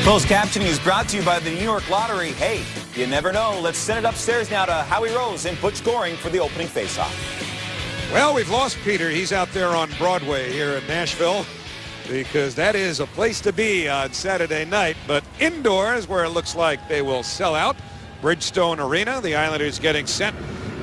Closed captioning is brought to you by the New York Lottery. Hey, you never know. Let's send it upstairs now to Howie Rose and Butch Goring for the opening faceoff. Well, we've lost Peter. He's out there on Broadway here in Nashville because that is a place to be on Saturday night. But indoors, where it looks like they will sell out, Bridgestone Arena, the Islanders getting set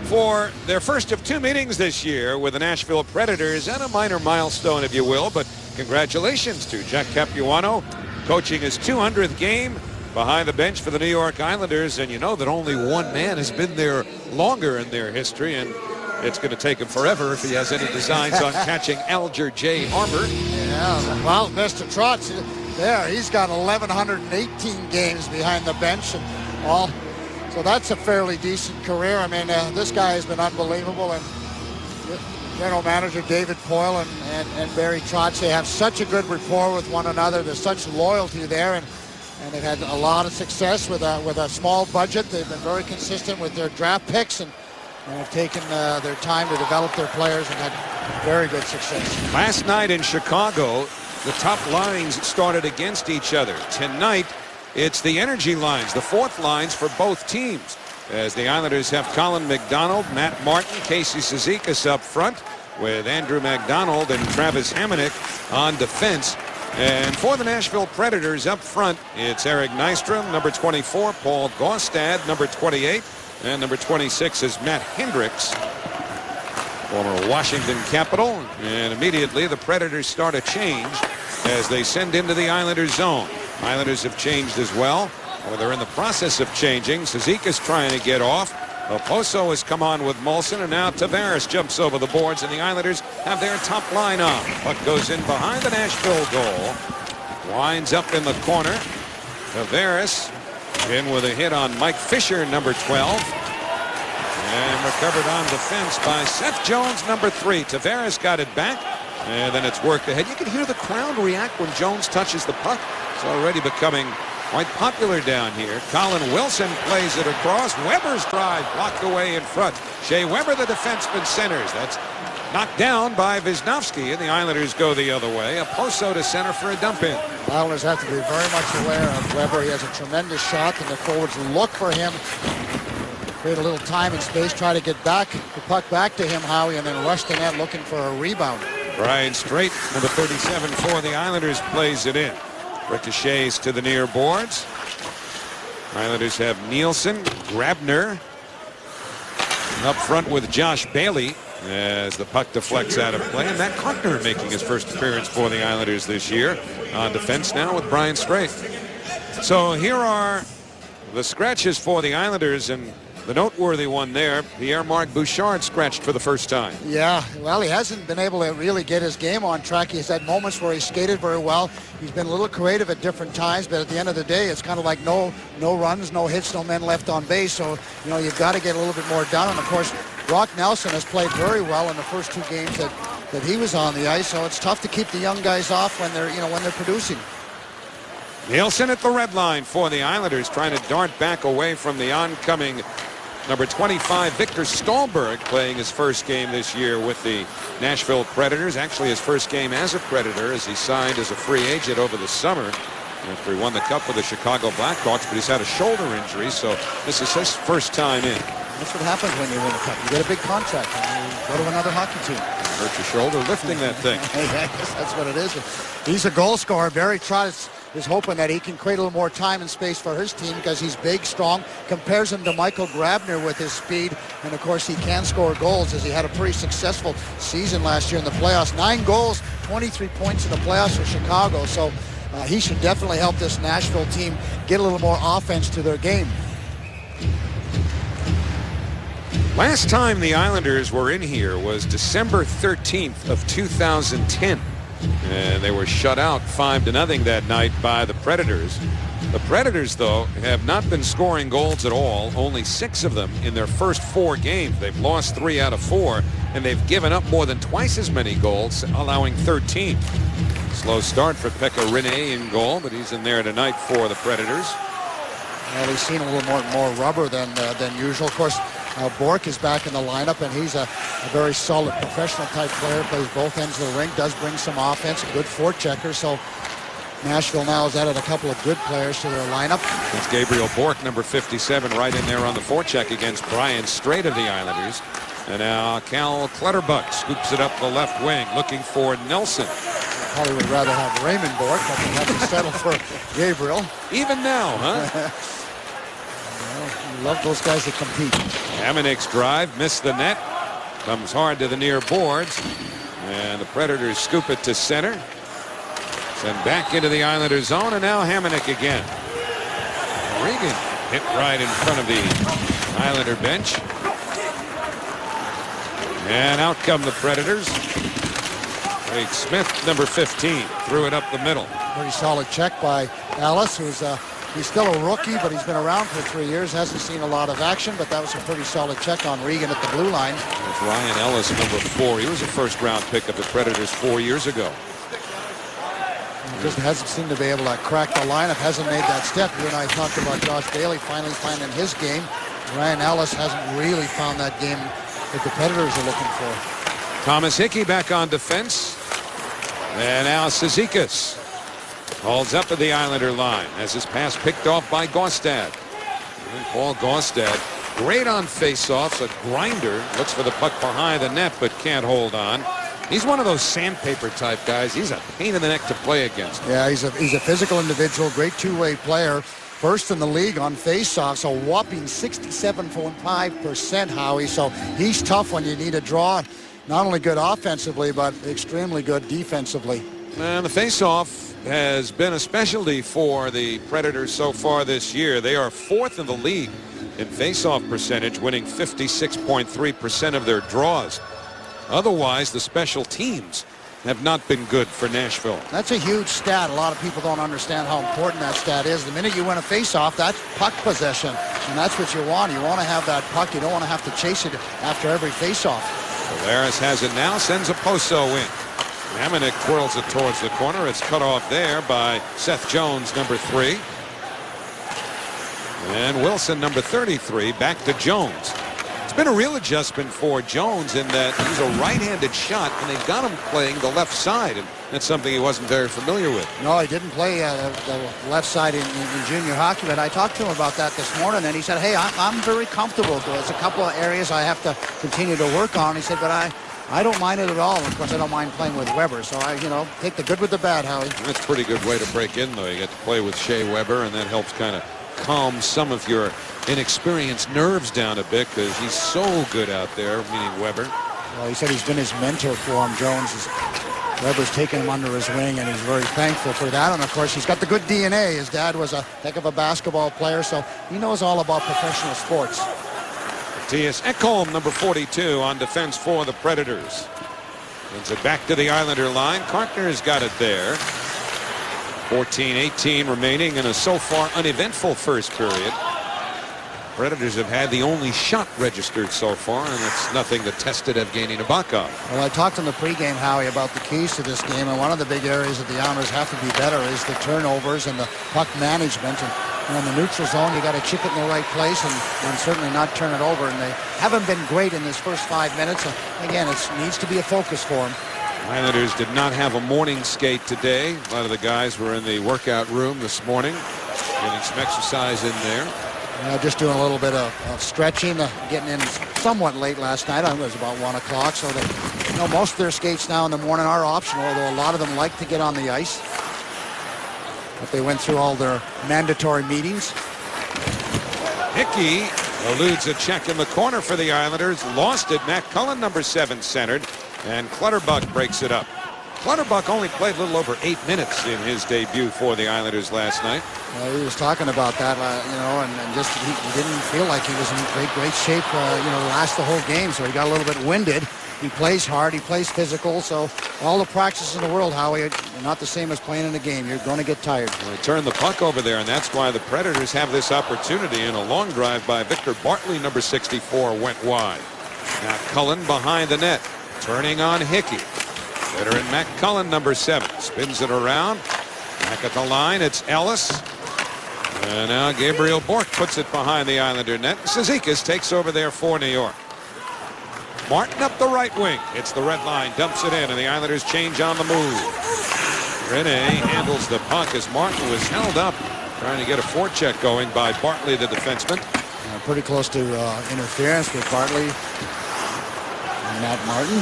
for their first of two meetings this year with the Nashville Predators, and a minor milestone, if you will. But congratulations to Jack Capuano, coaching his 200th game behind the bench for the New York Islanders. And you know that only one man has been there longer in their history, and it's going to take him forever if he has any designs on catching Alger J. Armour. Yeah, well, Mr. Trotz, there, he's got 1,118 games behind the bench, and all. So that's a fairly decent career. I mean, this guy has been unbelievable, and General Manager David Poile and Barry Trotz, they have such a good rapport with one another. There's such loyalty there, and they've had a lot of success with a small budget. They've been very consistent with their draft picks, and have taken their time to develop their players and had very good success. Last night in Chicago, the top lines started against each other. Tonight, it's the energy lines, the fourth lines for both teams, as the Islanders have Colin McDonald, Matt Martin, Casey Cizikas up front, with Andrew MacDonald and Travis Hamonic on defense. And for the Nashville Predators up front, it's Eric Nystrom, number 24, Paul Gaustad, number 28, and number 26 is Matt Hendricks, former Washington Capital. And immediately the Predators start a change as they send into the Islanders zone. Islanders have changed as well, or they're in the process of changing. Cizikas trying to get off. Oposo has come on with Molson, and now Tavares jumps over the boards, and the Islanders have their top line on. Puck goes in behind the Nashville goal. Winds up in the corner. Tavares in with a hit on Mike Fisher, number 12. And recovered on defense by Seth Jones, number 3. Tavares got it back, and then it's worked ahead. You can hear the crowd react when Jones touches the puck. It's already becoming quite popular down here. Colin Wilson plays it across. Weber's drive blocked away in front. Shea Weber, the defenseman, centers. That's knocked down by Wisnowski, and the Islanders go the other way. Oposo to center for a dump in. The Islanders have to be very much aware of Weber. He has a tremendous shot, and the forwards look for him. Create a little time and space, try to get back the puck back to him, Howie, and then rush the net looking for a rebound. Brian Strait, number 37 for the Islanders, plays it in. Ricochets to the near boards. Islanders have Nielsen, Grabner up front with Josh Bailey as the puck deflects out of play. And Matt Carpenter making his first appearance for the Islanders this year on defense now with Brian Strait. So here are the scratches for the Islanders, and the noteworthy one there, Pierre-Marc Bouchard scratched for the first time. Yeah, well, he hasn't been able to really get his game on track. He's had moments where he skated very well. He's been a little creative at different times, but at the end of the day, it's kind of like no runs, no hits, no men left on base. So, you know, you've got to get a little bit more done. And, of course, Brock Nelson has played very well in the first two games that he was on the ice. So it's tough to keep the young guys off when they're producing. Nielsen at the red line for the Islanders, trying to dart back away from the oncoming number 25, Victor Stahlberg, playing his first game this year with the Nashville Predators. Actually, his first game as a Predator, as he signed as a free agent over the summer after he won the Cup with the Chicago Blackhawks, but he's had a shoulder injury, so this is his first time in. That's what happens when you win a Cup. You get a big contract and you go to another hockey team. Hurt your shoulder lifting that thing. I guess that's what it is. He's a goal scorer. Barry Trotz is hoping that he can create a little more time and space for his team because he's big, strong, compares him to Michael Grabner with his speed, and of course he can score goals, as he had a pretty successful season last year in the playoffs. 9 goals, 23 points in the playoffs for Chicago, so he should definitely help this Nashville team get a little more offense to their game. Last time the Islanders were in here was December 13th of 2010. And they were shut out 5-0 that night by the Predators. The Predators, though, have not been scoring goals at all. Only 6 of them in their first 4 games. They've lost 3 out of 4, and they've given up more than twice as many goals, allowing 13. Slow start for Pekka Rinne in goal, but he's in there tonight for the Predators. Well, he's seen a little more rubber than usual. Of course, Bork is back in the lineup, and he's a very solid professional type player, plays both ends of the rink, does bring some offense, a good forechecker. So Nashville now has added a couple of good players to their lineup. It's Gabriel Bourque, number 57, right in there on the forecheck against Brian Straight of the Islanders. And now Cal Clutterbuck scoops it up the left wing, looking for Nelson. Probably would rather have Raymond Bourque, but they have to settle for Gabriel. Even now, huh? Well, you love those guys that compete. Hamonic's drive missed the net. Comes hard to the near boards. And the Predators scoop it to center. Send back into the Islanders zone, and now Hamonic again. Regan hit right in front of the Islander bench. And out come the Predators. Wade Smith, number 15, threw it up the middle. Pretty solid check by Ellis, who's he's still a rookie, but he's been around for 3 years. Hasn't seen a lot of action, but that was a pretty solid check on Regan at the blue line. There's Ryan Ellis, number 4. He was a first-round pick of the Predators 4 years ago. He just hasn't seemed to be able to crack the lineup, hasn't made that step. You and I talked about Josh Bailey finally finding his game. Ryan Ellis hasn't really found that game that the Predators are looking for. Thomas Hickey back on defense. And now Cizikas holds up at the Islander line as his pass picked off by Gaustad. And Paul Gaustad, great on face-offs, a grinder, looks for the puck behind the net but can't hold on. He's one of those sandpaper type guys. He's a pain in the neck to play against. Yeah, he's a physical individual, great two-way player. First in the league on face-offs, a whopping 67.5%, Howie. So he's tough when you need a draw. Not only good offensively, but extremely good defensively. And the face-off has been a specialty for the Predators so far this year. They are 4th in the league in face-off percentage, winning 56.3% of their draws. Otherwise, the special teams have not been good for Nashville. That's a huge stat. A lot of people don't understand how important that stat is. The minute you win a face-off, that's puck possession, and that's what you want. You want to have that puck. You don't want to have to chase it after every face-off. Polaris has it now, sends a Poso in. Hamonic twirls it towards the corner. It's cut off there by Seth Jones, number 3. And Wilson, number 33, back to Jones. It's been a real adjustment for Jones in that he's a right-handed shot, and they've got him playing the left side, and that's something he wasn't very familiar with. No, he didn't play the left side in junior hockey, but I talked to him about that this morning, and he said, hey, I'm very comfortable. There's a couple of areas I have to continue to work on. He said, but I don't mind it at all. Of course, I don't mind playing with Weber, so I, take the good with the bad, Howie. That's a pretty good way to break in, though. You get to play with Shea Weber, and that helps kind of calm some of your inexperienced nerves down a bit because he's so good out there, meaning Weber. Well, he said he's been his mentor for him. Jones Weber's taken him under his wing, and he's very thankful for that. And of course, he's got the good DNA. His dad was a heck of a basketball player, so he knows all about professional sports. Mattias Ekholm, number 42, on defense for the Predators. Sends it back to the Islander line. Kartner's got it there. 14-18 remaining in a so far uneventful first period. Predators have had the only shot registered so far, and it's nothing that tested Evgeny Nabokov. Well, I talked in the pregame, Howie, about the keys to this game, and one of the big areas that the Islanders have to be better is the turnovers and the puck management. And in the neutral zone, you got to chip it in the right place and certainly not turn it over. And they haven't been great in this first 5 minutes. Again, it needs to be a focus for them. Islanders did not have a morning skate today. A lot of the guys were in the workout room this morning, getting some exercise in there. Just doing a little bit of stretching, getting in somewhat late last night. I think it was about 1 o'clock. So they, most of their skates now in the morning are optional, although a lot of them like to get on the ice. But they went through all their mandatory meetings. Hickey eludes a check in the corner for the Islanders. Lost it. Matt Cullen, number 7, centered. And Clutterbuck breaks it up. Clutterbuck only played a little over 8 minutes in his debut for the Islanders last night. Well, he was talking about that, and just he didn't feel like he was in great shape, to last the whole game. So he got a little bit winded. He plays hard. He plays physical. So all the practices in the world, Howie, are not the same as playing in a game. You're going to get tired. Well, they turn the puck over there, and that's why the Predators have this opportunity. And a long drive by Victor Bartley, number 64, went wide. Now Cullen behind the net, turning on Hickey. Veteran Matt Cullen, number 7, spins it around. Back at the line, it's Ellis. And now Gabriel Bourque puts it behind the Islander net. Cizikas takes over there for New York. Martin up the right wing. It's the red line, dumps it in, and the Islanders change on the move. Rene handles the puck as Martin was held up trying to get a forecheck going by Bartley, the defenseman. Pretty close to interference with Bartley and Matt Martin.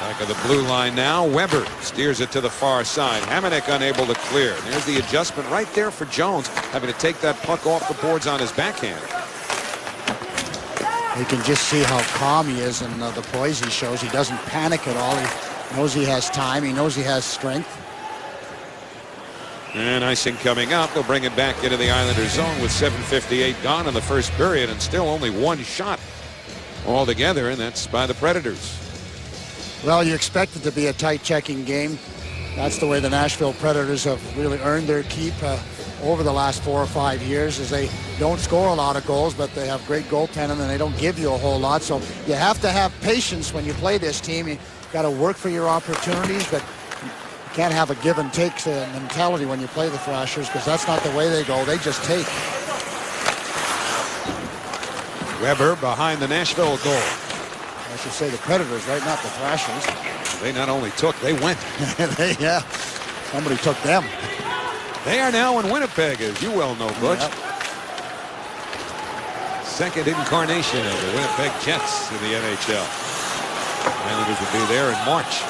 Back of the blue line now. Weber steers it to the far side. Hamonic unable to clear. There's the adjustment right there for Jones, having to take that puck off the boards on his backhand. You can just see how calm he is and the poise he shows. He doesn't panic at all. He knows he has time. He knows he has strength. And icing coming up. They'll bring it back into the Islanders zone with 7:58 gone in the first period and still only one shot altogether, and that's by the Predators. Well, you expect it to be a tight checking game. That's the way the Nashville Predators have really earned their keep over the last 4 or 5 years, as they don't score a lot of goals, but they have great goaltending and they don't give you a whole lot. So you have to have patience when you play this team. You got to work for your opportunities, but you can't have a give and take mentality when you play the Thrashers, because that's not the way they go. They just take. Weber behind the Nashville goal. I should say the Predators, right? Not the Thrashers. They not only took, they went. Yeah, somebody took them. They are now in Winnipeg, as you well know, Butch. Yep. Second incarnation of the Winnipeg Jets in the NHL. Islanders will be there in March.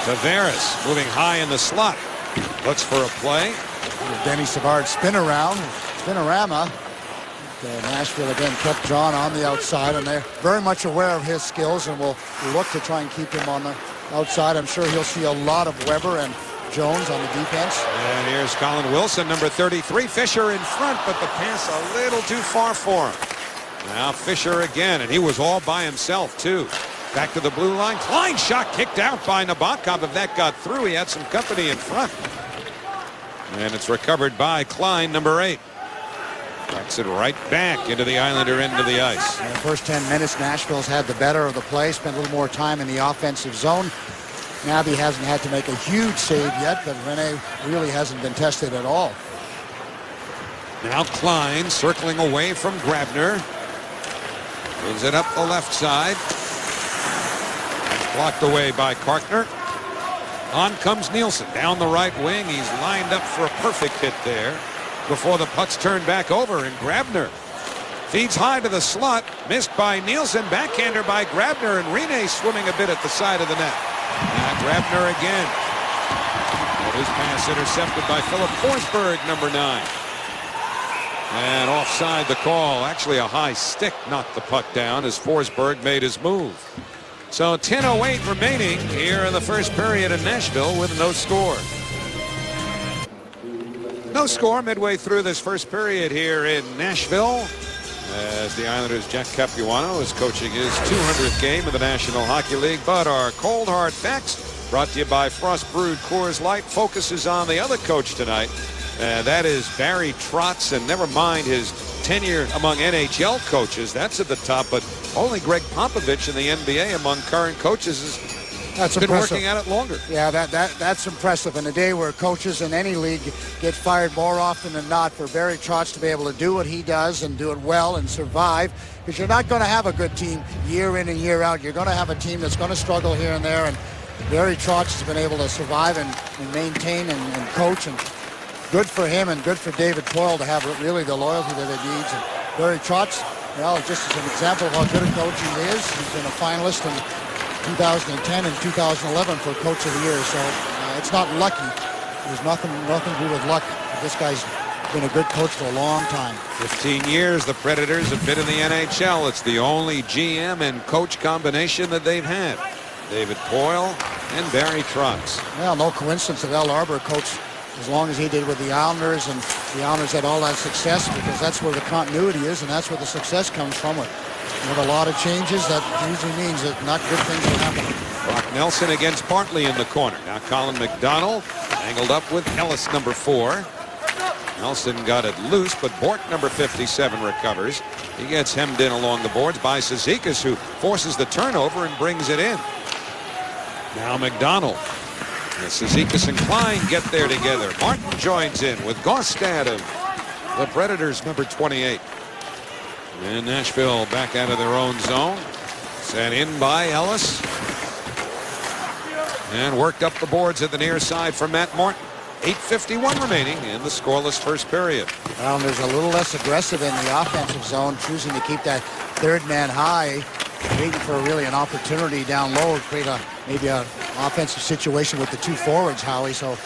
Tavares moving high in the slot. Looks for a play. Denny Savard spinorama. Nashville again kept John on the outside, and they're very much aware of his skills and will look to try and keep him on the outside. I'm sure he'll see a lot of Weber and Jones on the defense. And here's Colin Wilson, number 33. Fisher in front, but the pass a little too far for him. Now Fisher again, and he was all by himself, too. Back to the blue line. Klein shot kicked out by Nabokov. If that got through, he had some company in front. And it's recovered by Klein, number 8. Backs it right back into the Islander end of the ice. In the first 10 minutes, Nashville's had the better of the play, spent a little more time in the offensive zone. Nabby hasn't had to make a huge save yet, but Rene really hasn't been tested at all. Now Klein circling away from Grabner. Moves it up the left side. Blocked away by Karkner. On comes Nielsen down the right wing. He's lined up for a perfect hit there before the puck's turned back over, and Grabner feeds high to the slot. Missed by Nielsen. Backhander by Grabner, and Rene swimming a bit at the side of the net. Now Grabner again. Well, his pass intercepted by Philip Forsberg, number 9. And offside the call. Actually a high stick knocked the puck down as Forsberg made his move. So 10:08 remaining here in the first period in Nashville with no score. No score midway through this first period here in Nashville, as the Islanders' Jack Capuano is coaching his 200th game in the National Hockey League. But our cold hard facts, brought to you by Frost Brewed Coors Light, focuses on the other coach tonight. That is Barry Trotz, and never mind his tenure among NHL coaches. That's at the top, but only Greg Popovich in the NBA among current coaches has been working at it longer. Yeah, that's impressive. In a day where coaches in any league get fired more often than not, for Barry Trotz to be able to do what he does and do it well and survive, because you're not going to have a good team year in and year out. You're going to have a team that's going to struggle here and there, and Barry Trotz has been able to survive and maintain and coach, and good for him and good for David Poile to have really the loyalty that he needs. And Barry Trotz, well, just as an example of how good a coach he is, he's been a finalist in 2010 and 2011 for Coach of the Year. So it's not lucky. There's nothing to do with luck. This guy's been a good coach for a long time. 15 years the Predators have been in the NHL. It's the only GM and coach combination that they've had. David Poile and Barry Trotz. Well, no coincidence that Al Arbour coached as long as he did with the Islanders, and the Islanders had all that success, because that's where the continuity is, and that's where the success comes from. With a lot of changes, that usually means that not good things will happen. Brock Nelson against Bartley in the corner. Now Colin McDonald angled up with Ellis, number 4. Nelson got it loose, but Bork, number 57, recovers. He gets hemmed in along the boards by Cizikas, who forces the turnover and brings it in. Now McDonald. Cizikas and Klein get there together. Martin joins in with Gaustad of the Predators, number 28. And Nashville back out of their own zone. Sent in by Ellis. And worked up the boards at the near side for Matt Martin. 8:51 remaining in the scoreless first period. Islanders a little less aggressive in the offensive zone, choosing to keep that third man high, waiting for really an opportunity down low to create maybe an offensive situation with the two forwards, Howie. So a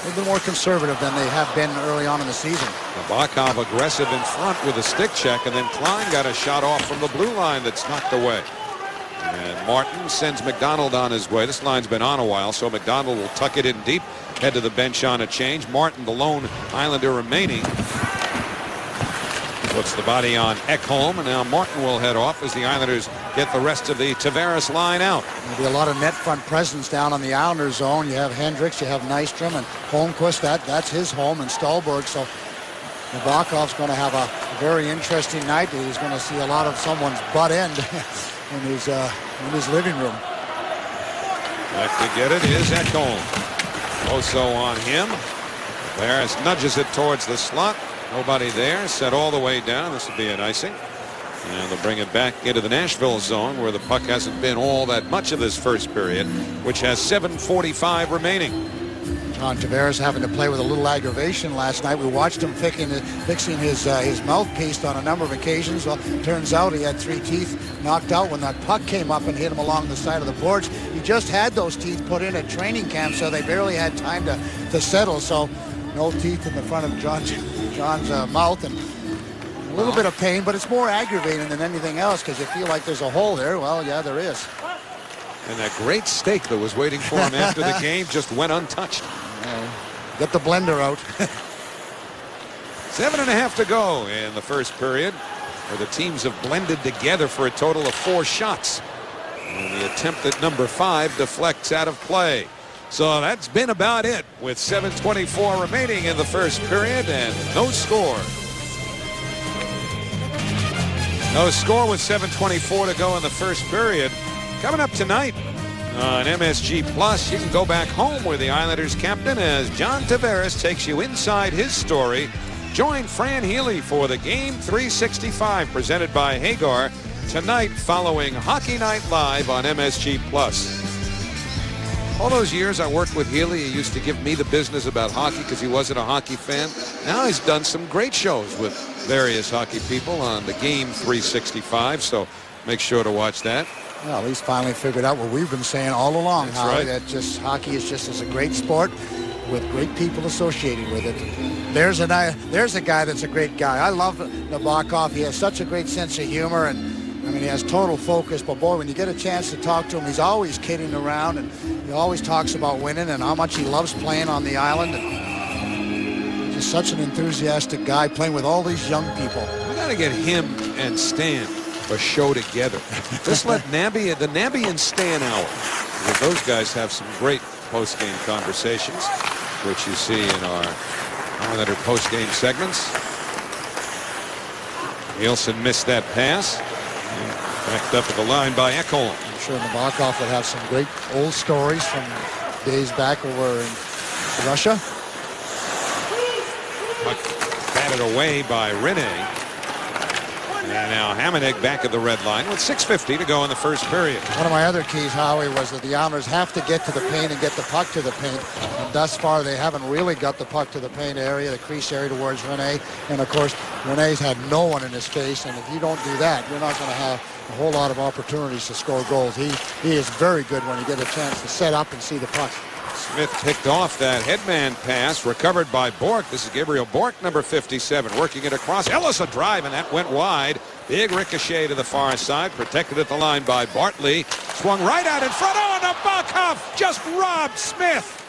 little bit more conservative than they have been early on in the season. Nabokov aggressive in front with a stick check, and then Klein got a shot off from the blue line that's knocked away. And Martin sends McDonald on his way. This line's been on a while, so McDonald will tuck it in deep, head to the bench on a change. Martin, the lone Islander remaining, puts the body on Ekholm, and now Martin will head off as the Islanders get the rest of the Tavares line out. There'll be a lot of net front presence down on the Islanders zone. You have Hendricks, you have Nystrom, and Holmquist. That's his home, and Stallberg. So Nabokov's going to have a very interesting night. He's going to see a lot of someone's butt end in his living room. Back to get it is Ekholm. Also on him. Tavares nudges it towards the slot. Nobody there. Set all the way down. This will be an icing. And they'll bring it back into the Nashville zone, where the puck hasn't been all that much of this first period, which has 7:45 remaining. John Tavares having to play with a little aggravation last night. We watched him fixing his mouthpiece on a number of occasions. Well, turns out he had 3 teeth knocked out when that puck came up and hit him along the side of the boards. He just had those teeth put in at training camp, so they barely had time to settle. So no teeth in the front of John's mouth, and a little bit of pain, but it's more aggravating than anything else because you feel like there's a hole there. Well, yeah, there is. And that great steak that was waiting for him after the game just went untouched. Get the blender out. 7.5 to go in the first period, where the teams have blended together for a total of 4 shots. And the attempt at number 5 deflects out of play. So that's been about it, with 7:24 remaining in the first period and no score. No score with 7:24 to go in the first period. Coming up tonight on MSG Plus, you can go back home with the Islanders captain as John Tavares takes you inside his story. Join Fran Healy for the Game 365 presented by Hagar tonight following Hockey Night Live on MSG Plus. All those years I worked with Healy, he used to give me the business about hockey because he wasn't a hockey fan. Now he's done some great shows with various hockey people on the Game 365, so make sure to watch that. Well, he's finally figured out what we've been saying all along, That's Howie, right. that just hockey is just as a great sport with great people associated with it. There's a guy that's a great guy. I love Nabokov. He has such a great sense of humor, and I mean, he has total focus, but boy, when you get a chance to talk to him, he's always kidding around, and he always talks about winning and how much he loves playing on the island. And just such an enthusiastic guy playing with all these young people. We got to get him and Stan a show together. Just let the Nabby and Stan hour. Because those guys have some great post-game conversations, which you see in our Islander post-game segments. Nielsen missed that pass. Backed up at the line by Ekholm. I'm sure Nabokov would have some great old stories from days back over in Russia. Puck batted away by Rene. And now Hamonic back at the red line with 6:50 to go in the first period. One of my other keys, Howie, was that the Islanders have to get to the paint and get the puck to the paint. And thus far, they haven't really got the puck to the paint area, the crease area towards Rene. And of course, Rene's had no one in his face. And if you don't do that, you're not going to have a whole lot of opportunities to score goals. He is very good when you get a chance to set up and see the puck. Smith picked off that headman pass, recovered by Bork. This is Gabriel Bork, number 57, working it across. Ellis a drive, and that went wide. Big ricochet to the far side, protected at the line by Bartley. Swung right out in front. Oh, and Nabokov just robbed Smith.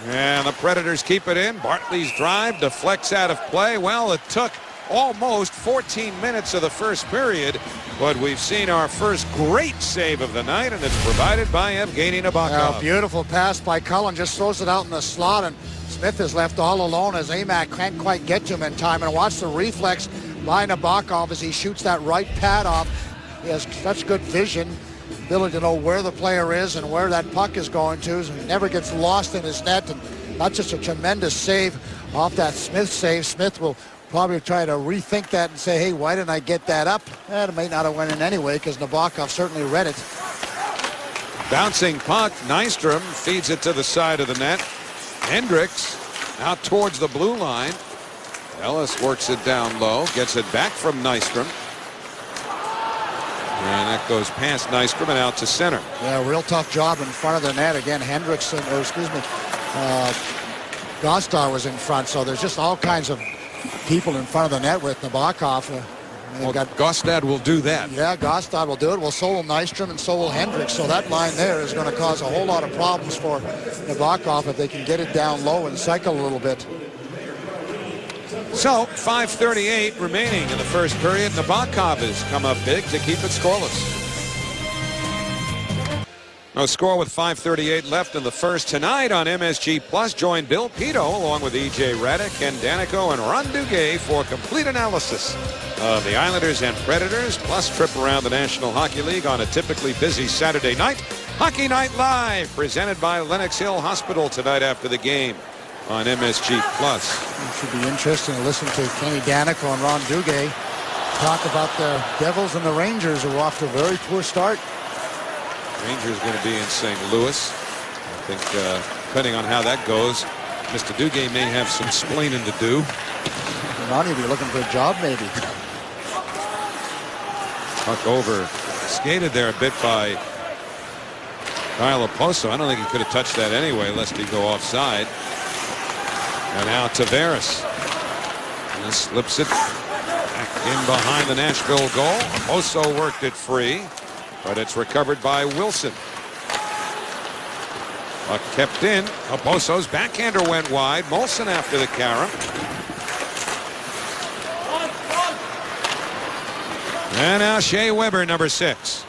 And the Predators keep it in. Bartley's drive deflects out of play. Well, it took almost 14 minutes of the first period, but we've seen our first great save of the night, and it's provided by Evgeny Nabokov. Beautiful pass by Cullen, just throws it out in the slot, and Smith is left all alone as Amac can't quite get to him in time. And watch the reflex by Nabokov as he shoots that right pad off. He has such good vision, ability to know where the player is and where that puck is going to, so he never gets lost in his net. And that's just a tremendous save off that Smith save. Smith will probably try to rethink that and say, hey, why didn't I get that up? It may not have went in anyway because Nabokov certainly read it. Bouncing puck. Nystrom feeds it to the side of the net. Hendricks out towards the blue line. Ellis works it down low. Gets it back from Nystrom. And that goes past Nystrom and out to center. Yeah, real tough job in front of the net. Again, Hendricks, Gostar was in front. So there's just all kinds of people in front of the net with Nabokov. Well, Gostad will do that. Yeah, Gostad will do it. Well, so will Nystrom and so will Hendricks. So that line there is going to cause a whole lot of problems for Nabokov if they can get it down low and cycle a little bit. So 5:38 remaining in the first period. Nabokov has come up big to keep it scoreless. No score with 5:38 left in the first. Tonight on MSG Plus, join Bill Pito along with E.J. Raddick, Ken Danico, and Ron Duguay for complete analysis of the Islanders and Predators, plus trip around the National Hockey League on a typically busy Saturday night. Hockey Night Live, presented by Lenox Hill Hospital tonight after the game on MSG Plus. It should be interesting to listen to Kenny Danico and Ron Duguay talk about the Devils and the Rangers, who are off to a very poor start. Rangers going to be in St. Louis. I think depending on how that goes, Mr. Duguay may have some splaining to do. Ronnie will be looking for a job maybe. Puck over. Skated there a bit by Kyle Oposo. I don't think he could have touched that anyway, lest he go offside. And now Tavares. And slips it back in behind the Nashville goal. Oposo worked it free, but it's recovered by Wilson. Puck kept in. Oposo's backhander went wide. Molson after the carom. And now Shea Weber, number 6.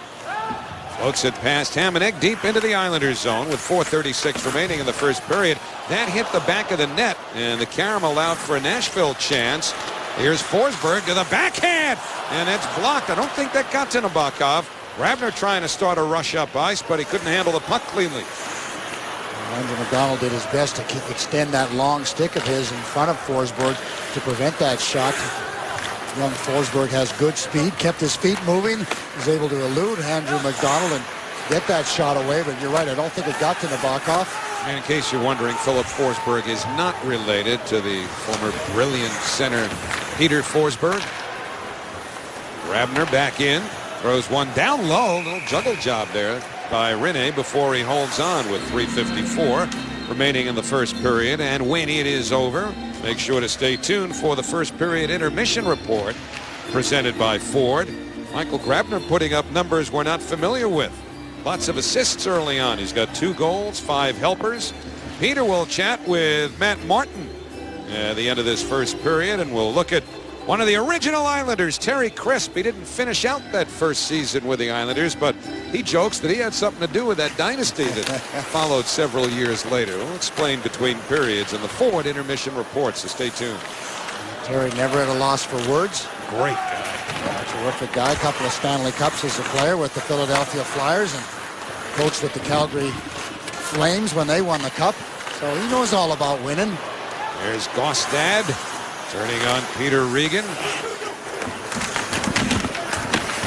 Floats it past Hamannik deep into the Islanders zone with 4:36 remaining in the first period. That hit the back of the net, and the carom allowed for a Nashville chance. Here's Forsberg to the backhand, and it's blocked. I don't think that got to Nabokov. Grabner trying to start a rush up ice, but he couldn't handle the puck cleanly. Andrew McDonald did his best to extend that long stick of his in front of Forsberg to prevent that shot. Young Forsberg has good speed, kept his feet moving, was able to elude Andrew McDonald and get that shot away. But you're right, I don't think it got to Nabokov. And in case you're wondering, Philip Forsberg is not related to the former brilliant center Peter Forsberg. Grabner back in, throws one down low, little juggle job there by Rinne before he holds on with 3:54 remaining in the first period. And when it is over, make sure to stay tuned for the first period intermission report presented by Ford. Michael Grabner putting up numbers we're not familiar with. Lots of assists early on. He's got 2 goals, 5 helpers. Peter will chat with Matt Martin at the end of this first period, and we'll look at one of the original Islanders, Terry Crisp. He didn't finish out that first season with the Islanders, but he jokes that he had something to do with that dynasty that followed several years later. We'll explain between periods in the Ford intermission report, so stay tuned. Terry never at a loss for words. Great guy. Terrific guy. A couple of Stanley Cups as a player with the Philadelphia Flyers and coached with the Calgary Flames when they won the Cup. So he knows all about winning. There's Gostad turning on Peter Regan.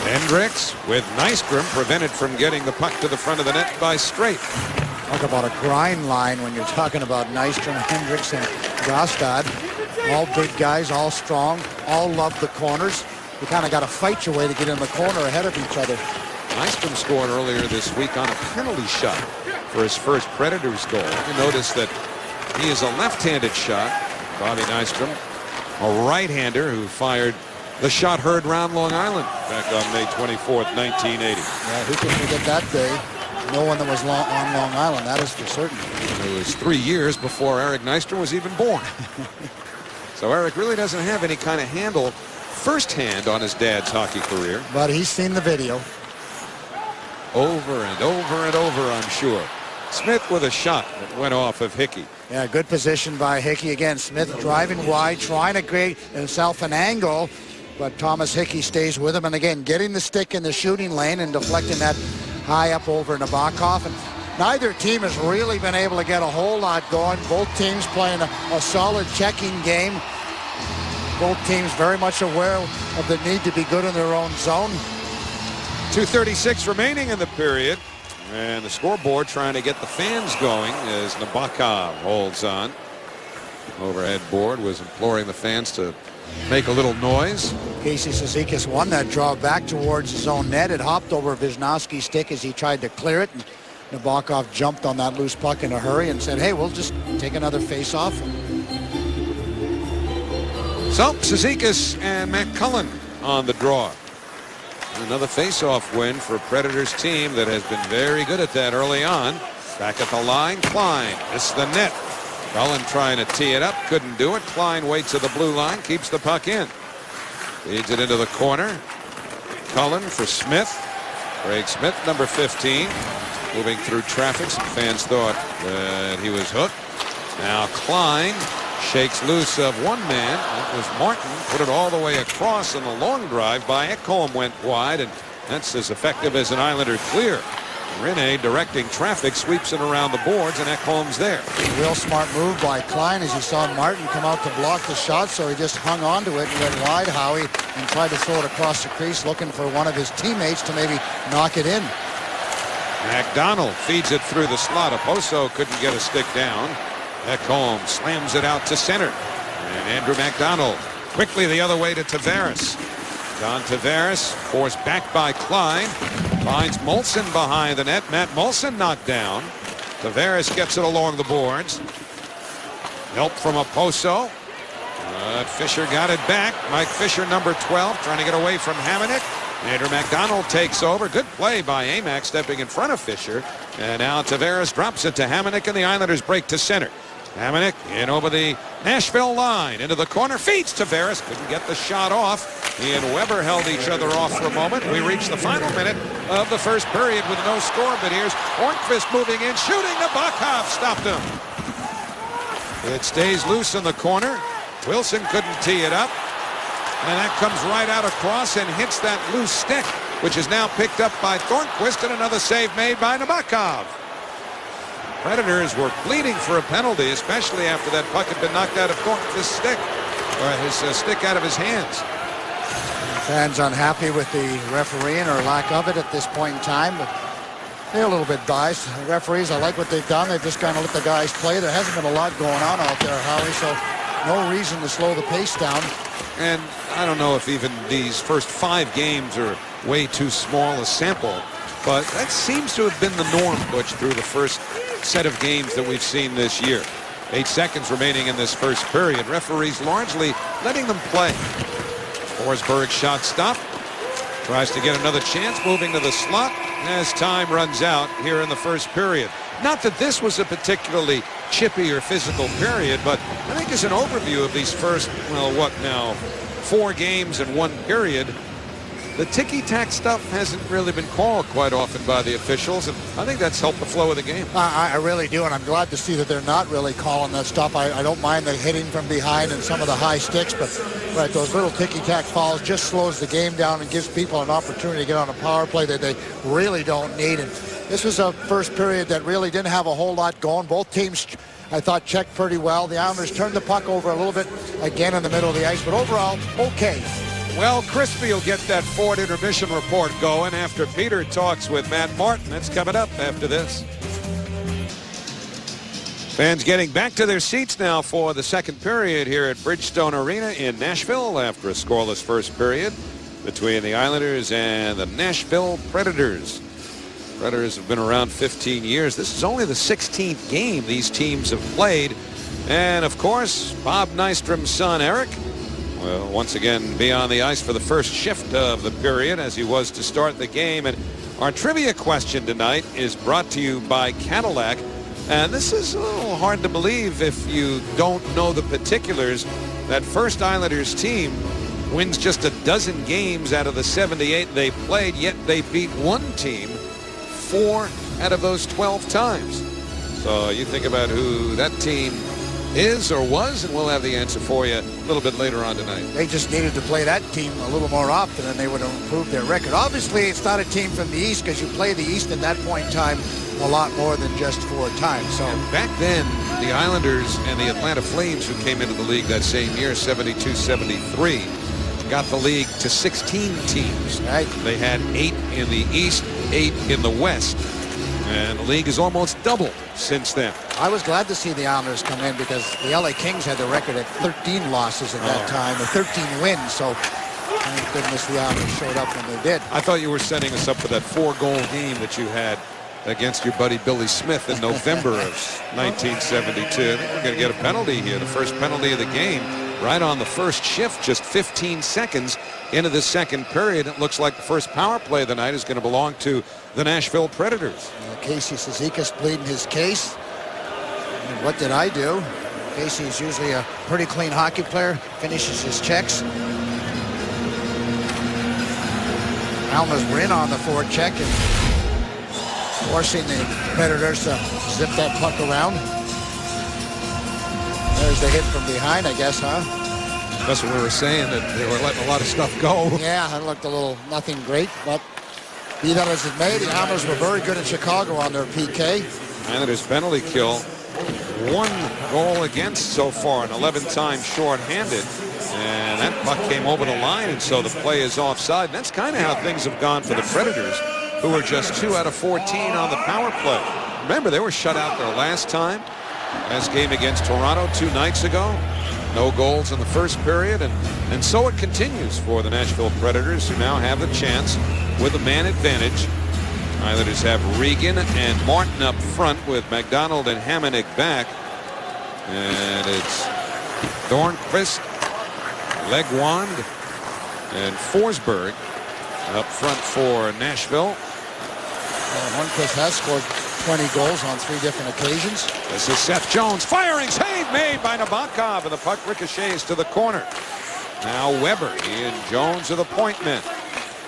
Hendricks with Nystrom prevented from getting the puck to the front of the net by Straight. Talk about a grind line when you're talking about Nystrom, Hendricks, and Gostad. All big guys, all strong, all love the corners. You kind of got to fight your way to get in the corner ahead of each other. Nystrom scored earlier this week on a penalty shot for his first Predators goal. You notice that he is a left-handed shot. Bobby Nystrom, a right-hander who fired the shot heard round Long Island back on May 24th, 1980. Yeah, who can forget that day? No one that was on Long Island, that is for certain. It was 3 years before Eric Nystrom was even born. So Eric really doesn't have any kind of handle firsthand on his dad's hockey career. But he's seen the video. Over and over and over, I'm sure. Smith with a shot that went off of Hickey. Yeah, good position by Hickey. Again, Smith driving wide, trying to create himself an angle, but Thomas Hickey stays with him. And again, getting the stick in the shooting lane and deflecting that high up over Nabokov. And neither team has really been able to get a whole lot going. Both teams playing a solid checking game. Both teams very much aware of the need to be good in their own zone. 2:36 remaining in the period. And the scoreboard trying to get the fans going as Nabokov holds on. Overhead board was imploring the fans to make a little noise. Casey Cizikas won that draw back towards his own net. It hopped over Wisnowski's stick as he tried to clear it. And Nabokov jumped on that loose puck in a hurry and said, hey, we'll just take another face-off. So Cizikas and Matt Cullen on the draw. Another face-off win for a Predators team that has been very good at that early on. Back at the line, Klein. This is the net. Cullen trying to tee it up. Couldn't do it. Klein waits at the blue line. Keeps the puck in. Feeds it into the corner. Cullen for Smith. Craig Smith, number 15. Moving through traffic. Some fans thought that he was hooked. Now Klein shakes loose of one man. That was Martin. Put it all the way across, and the long drive by Ekholm went wide, and that's as effective as an Islander clear. Rinne directing traffic, sweeps it around the boards, and Ekholm's there. Real smart move by Klein as he saw Martin come out to block the shot, so he just hung on to it and went wide, Howie, and tried to throw it across the crease, looking for one of his teammates to maybe knock it in. McDonald feeds it through the slot. Oposo couldn't get a stick down. Ekholm slams it out to center. And Andrew McDonald quickly the other way to Tavares. John Tavares forced back by Klein. Finds Molson behind the net. Matt Molson knocked down. Tavares gets it along the boards. Help from Oposo. But Fisher got it back. Mike Fisher, number 12, trying to get away from Hamonic. Andrew McDonald takes over. Good play by Amac, stepping in front of Fisher. And now Tavares drops it to Hamonic, and the Islanders break to center. Hamonic in over the Nashville line. Into the corner. Feeds Tavares. Couldn't get the shot off. He and Weber held each other off for a moment. We reach the final minute of the first period with no score. But here's Hornqvist moving in. Shooting. Nabokov stopped him. It stays loose in the corner. Wilson couldn't tee it up. And that comes right out across and hits that loose stick, which is now picked up by Thornquist, and another save made by Nabokov. Predators were pleading for a penalty, especially after that puck had been knocked out of Thornquist's stick, or his stick out of his hands. Fans unhappy with the refereeing or lack of it at this point in time, but they're a little bit biased. The referees, I like what they've done. They've just kind of let the guys play. There hasn't been a lot going on out there, Howie, so no reason to slow the pace down. And I don't know if even these first 5 games are way too small a sample, but that seems to have been the norm, Butch, through the first set of games that we've seen this year. 8 seconds remaining in this first period. Referees largely letting them play. Forsberg shot stop. Tries to get another chance, moving to the slot as time runs out here in the first period. Not that this was a particularly chippy or physical period, but I think as an overview of these first, 4 games in 1 period, the ticky-tack stuff hasn't really been called quite often by the officials, and I think that's helped the flow of the game. I really do, and I'm glad to see that they're not really calling that stuff. I don't mind the hitting from behind and some of the high sticks, but those little ticky-tack fouls just slows the game down and gives people an opportunity to get on a power play that they really don't need. And this was a first period that really didn't have a whole lot going. Both teams, I thought, checked pretty well. The Islanders turned the puck over a little bit again in the middle of the ice, but overall, okay. Well, Crispy will get that Ford intermission report going after Peter talks with Matt Martin. That's coming up after this. Fans getting back to their seats now for the second period here at Bridgestone Arena in Nashville after a scoreless first period between the Islanders and the Nashville Predators. Predators have been around 15 years. This is only the 16th game these teams have played. And, of course, Bob Nystrom's son, Eric, will once again be on the ice for the first shift of the period as he was to start the game. And our trivia question tonight is brought to you by Cadillac. And this is a little hard to believe if you don't know the particulars. That first Islanders team wins just a dozen games out of the 78 they played, yet they beat one team 4 out of those 12 times. So you think about who that team is or was, and we'll have the answer for you a little bit later on tonight. They just needed to play that team a little more often, and they would have improved their record. Obviously, it's not a team from the East because you play the East at that point in time a lot more than just 4 times. So back then, the Islanders and the Atlanta Flames, who came into the league that same year, 72-73, got the league to 16 teams. Right. They had 8 in the East, 8 in the West. And the league has almost doubled since then. I was glad to see the Islanders come in because the LA Kings had the record at 13 losses at that time, or 13 wins. So thank goodness the Islanders showed up when they did. I thought you were setting us up for that 4-goal game that you had against your buddy Billy Smith in November of 1972. I think we're going to get a penalty here, the first penalty of the game, right on the first shift, just 15 seconds into the second period. It looks like the first power play of the night is going to belong to the Nashville Predators. Casey Cizikas pleading his case. And what did I do? Casey is usually a pretty clean hockey player, finishes his checks. Islanders were in on the forecheck and forcing the Predators to zip that puck around. There's the hit from behind, I guess, huh? That's what we were saying, that they were letting a lot of stuff go. Yeah, it looked a little nothing great, but be that as it may, the Islanders were very good in Chicago on their PK. Islanders penalty kill, 1 goal against so far, an 11-time shorthanded. And that puck came over the line, and so the play is offside. And that's kind of how things have gone for the Predators, who are just 2 out of 14 on the power play. Remember, they were shut out their last time. Last game against Toronto 2 nights ago. No goals in the first period, and so it continues for the Nashville Predators, who now have the chance with a man advantage. Islanders have Regan and Martin up front with McDonald and Hamonic back. And it's Thornquist, Legwand, and Forsberg up front for Nashville. Hornquist has scored 20 goals on 3 different occasions. This is Seth Jones firing, save made by Nabokov, and the puck ricochets to the corner. Now Weber, he and Jones are the point men.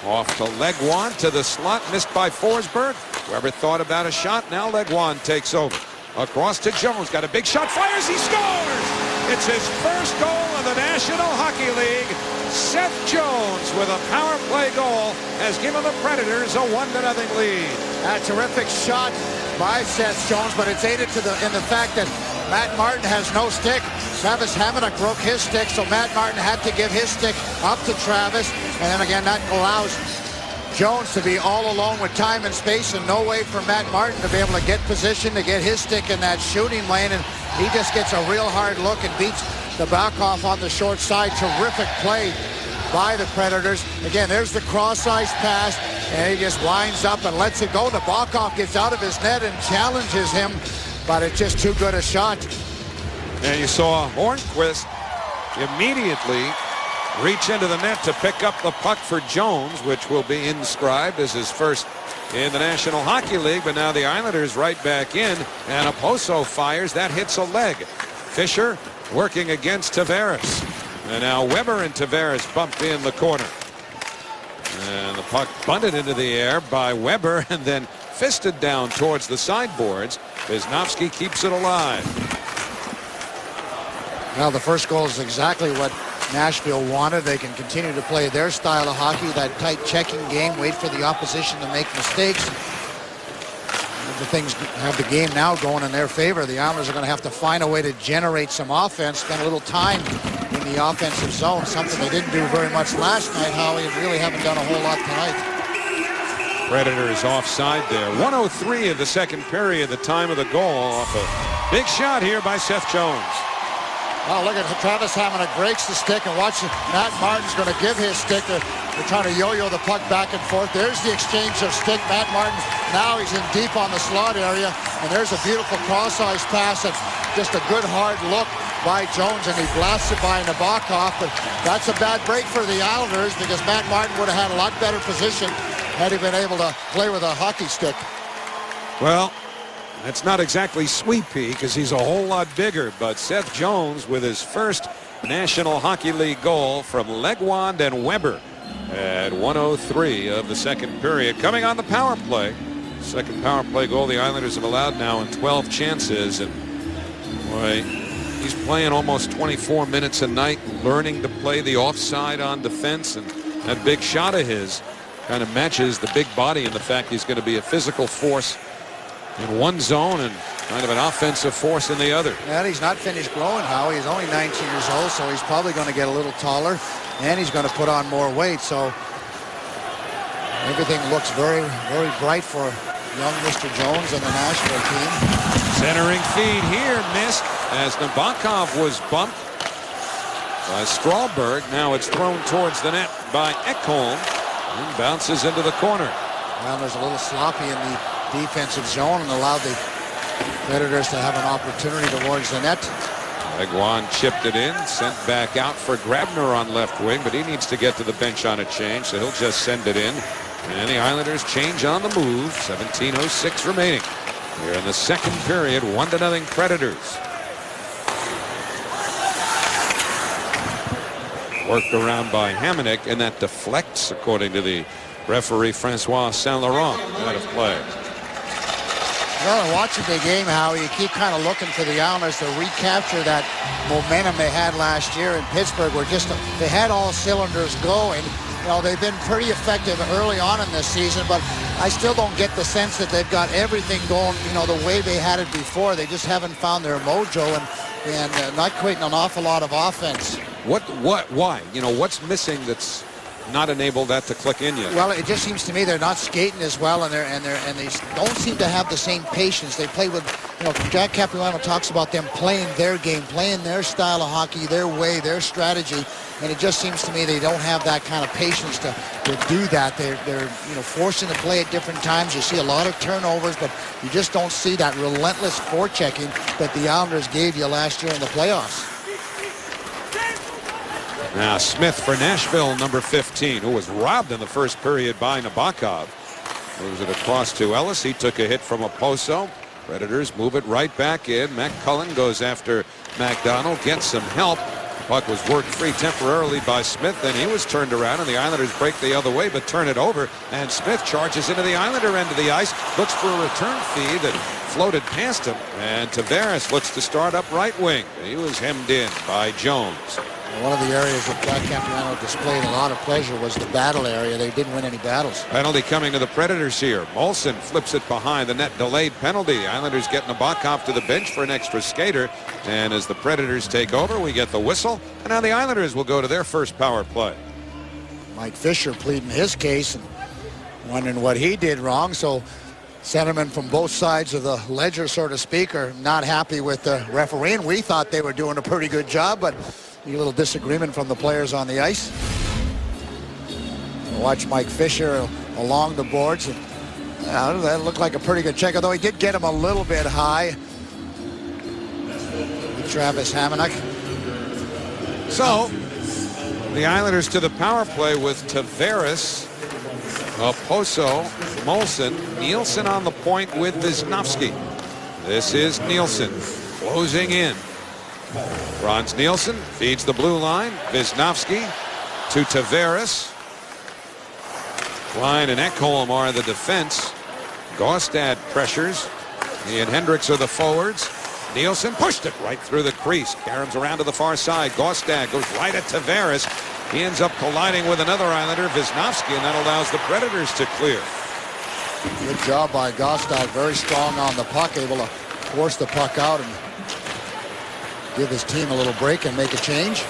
Off to Legwand to the slot, missed by Forsberg. Weber thought about a shot, now Legwand takes over. Across to Jones, got a big shot, fires, he scores! It's his first goal of the National Hockey League. Seth Jones with a power play goal has given the Predators a 1-0 lead. A terrific shot by Seth Jones, but it's aided in the fact that Matt Martin has no stick. Travis Hamonic broke his stick, so Matt Martin had to give his stick up to Travis. And then again, that allows Jones to be all alone with time and space, and no way for Matt Martin to be able to get position to get his stick in that shooting lane. And he just gets a real hard look and beats Nabokov on the short side. Terrific play by the Predators. Again, there's the cross-ice pass, and he just winds up and lets it go. Nabokov gets out of his net and challenges him, but it's just too good a shot. And you saw Hornquist immediately reach into the net to pick up the puck for Jones, which will be inscribed as his first in the National Hockey League. But now the Islanders right back in, and Oposo fires. That hits a leg. Fisher working against Tavares. And now Weber and Tavares bumped in the corner. And the puck bunted into the air by Weber and then fisted down towards the sideboards. Wisnowski keeps it alive. Well, the first goal is exactly what Nashville wanted. They can continue to play their style of hockey, that tight checking game, wait for the opposition to make mistakes. The things have the game now going in their favor. The Islanders are going to have to find a way to generate some offense, spend a little time in the offensive zone, something they didn't do very much last night, Howie, and really haven't done a whole lot tonight. Predators offside there. 1:03 of the second period, the time of the goal, off a big shot here by Seth Jones. Oh, look at Travis Hamonic breaks the stick, and watch Matt Martin's going to give his stick. They're trying to yo-yo the puck back and forth. There's the exchange of stick. Matt Martin, now he's in deep on the slot area, and there's a beautiful cross-ice pass. That's just a good hard look by Jones, and he blasts it by Nabokov. But that's a bad break for the Islanders because Matt Martin would have had a lot better position had he been able to play with a hockey stick. Well, that's not exactly Sweet Pea because he's a whole lot bigger, but Seth Jones with his first National Hockey League goal from Legwand and Weber at 1:03 of the second period. Coming on the power play. Second power play goal the Islanders have allowed now in 12 chances, and boy, he's playing almost 24 minutes a night, learning to play the offside on defense, and that big shot of his kind of matches the big body and the fact he's going to be a physical force in one zone and kind of an offensive force in the other. And he's not finished growing, Howie. He's only 19 years old, so he's probably going to get a little taller, and he's going to put on more weight. So everything looks very, very bright for young Mr. Jones and the Nashville team. Centering feed here missed as Nabokov was bumped by Strawberg. Now it's thrown towards the net by Ekholm and bounces into the corner. Well, there's a little sloppy in the defensive zone and allowed the Predators to have an opportunity towards the net. Egwan chipped it in, sent back out for Grabner on left wing, but he needs to get to the bench on a change, so he'll just send it in. And the Islanders change on the move. 17:06 remaining. Here in the second period, 1-0 Predators. Worked around by Hamonic, and that deflects, according to the referee Francois Saint-Laurent, out of play. Well, watching the game, Howie, you keep kind of looking for the Islanders to recapture that momentum they had last year in Pittsburgh, where they had all cylinders going. You know, they've been pretty effective early on in this season, but I still don't get the sense that they've got everything going, you know, the way they had it before. They just haven't found their mojo and not creating an awful lot of offense. Why? You know, what's missing that's not enabled that to click in yet? Well, it just seems to me they're not skating as well, and they don't seem to have the same patience. They play with, you know, Jack Capuano talks about them playing their game, playing their style of hockey, their way, their strategy, and it just seems to me they don't have that kind of patience to do that. They're you know, forcing to play at different times. You see a lot of turnovers, but you just don't see that relentless forechecking that the Islanders gave you last year in the playoffs. Now Smith for Nashville, number 15, who was robbed in the first period by Nabokov. Moves it across to Ellis. He took a hit from Oposo. Predators move it right back in. McCullen goes after McDonald, gets some help. Puck was worked free temporarily by Smith, then he was turned around, and the Islanders break the other way, but turn it over, and Smith charges into the Islander end of the ice, looks for a return feed that floated past him, and Tavares looks to start up right wing. He was hemmed in by Jones. One of the areas that Jack Capuano displayed a lot of pleasure was the battle area. They didn't win any battles. Penalty coming to the Predators here. Molson flips it behind the net. Delayed penalty. Islanders get Nabokov to the bench for an extra skater. And as the Predators take over, we get the whistle. And now the Islanders will go to their first power play. Mike Fisher pleading his case and wondering what he did wrong. So sentiment from both sides of the ledger, so to speak, are not happy with the referee. And we thought they were doing a pretty good job, but a little disagreement from the players on the ice. Watch Mike Fisher along the boards. And, that looked like a pretty good check, although he did get him a little bit high. Travis Hamonic. So the Islanders to the power play with Tavares, Oposo, Molson, Nielsen on the point with Wisnowski. This is Nielsen closing in. Franz Nielsen feeds the blue line. Wisnowski to Tavares. Klein and Ekholm are the defense. Gaustad pressures. He and Hendricks are the forwards. Nielsen pushed it right through the crease. Karam's around to the far side. Gaustad goes right at Tavares. He ends up colliding with another Islander, Wisnowski, and that allows the Predators to clear. Good job by Gaustad. Very strong on the puck, able to force the puck out and give his team a little break and make a change.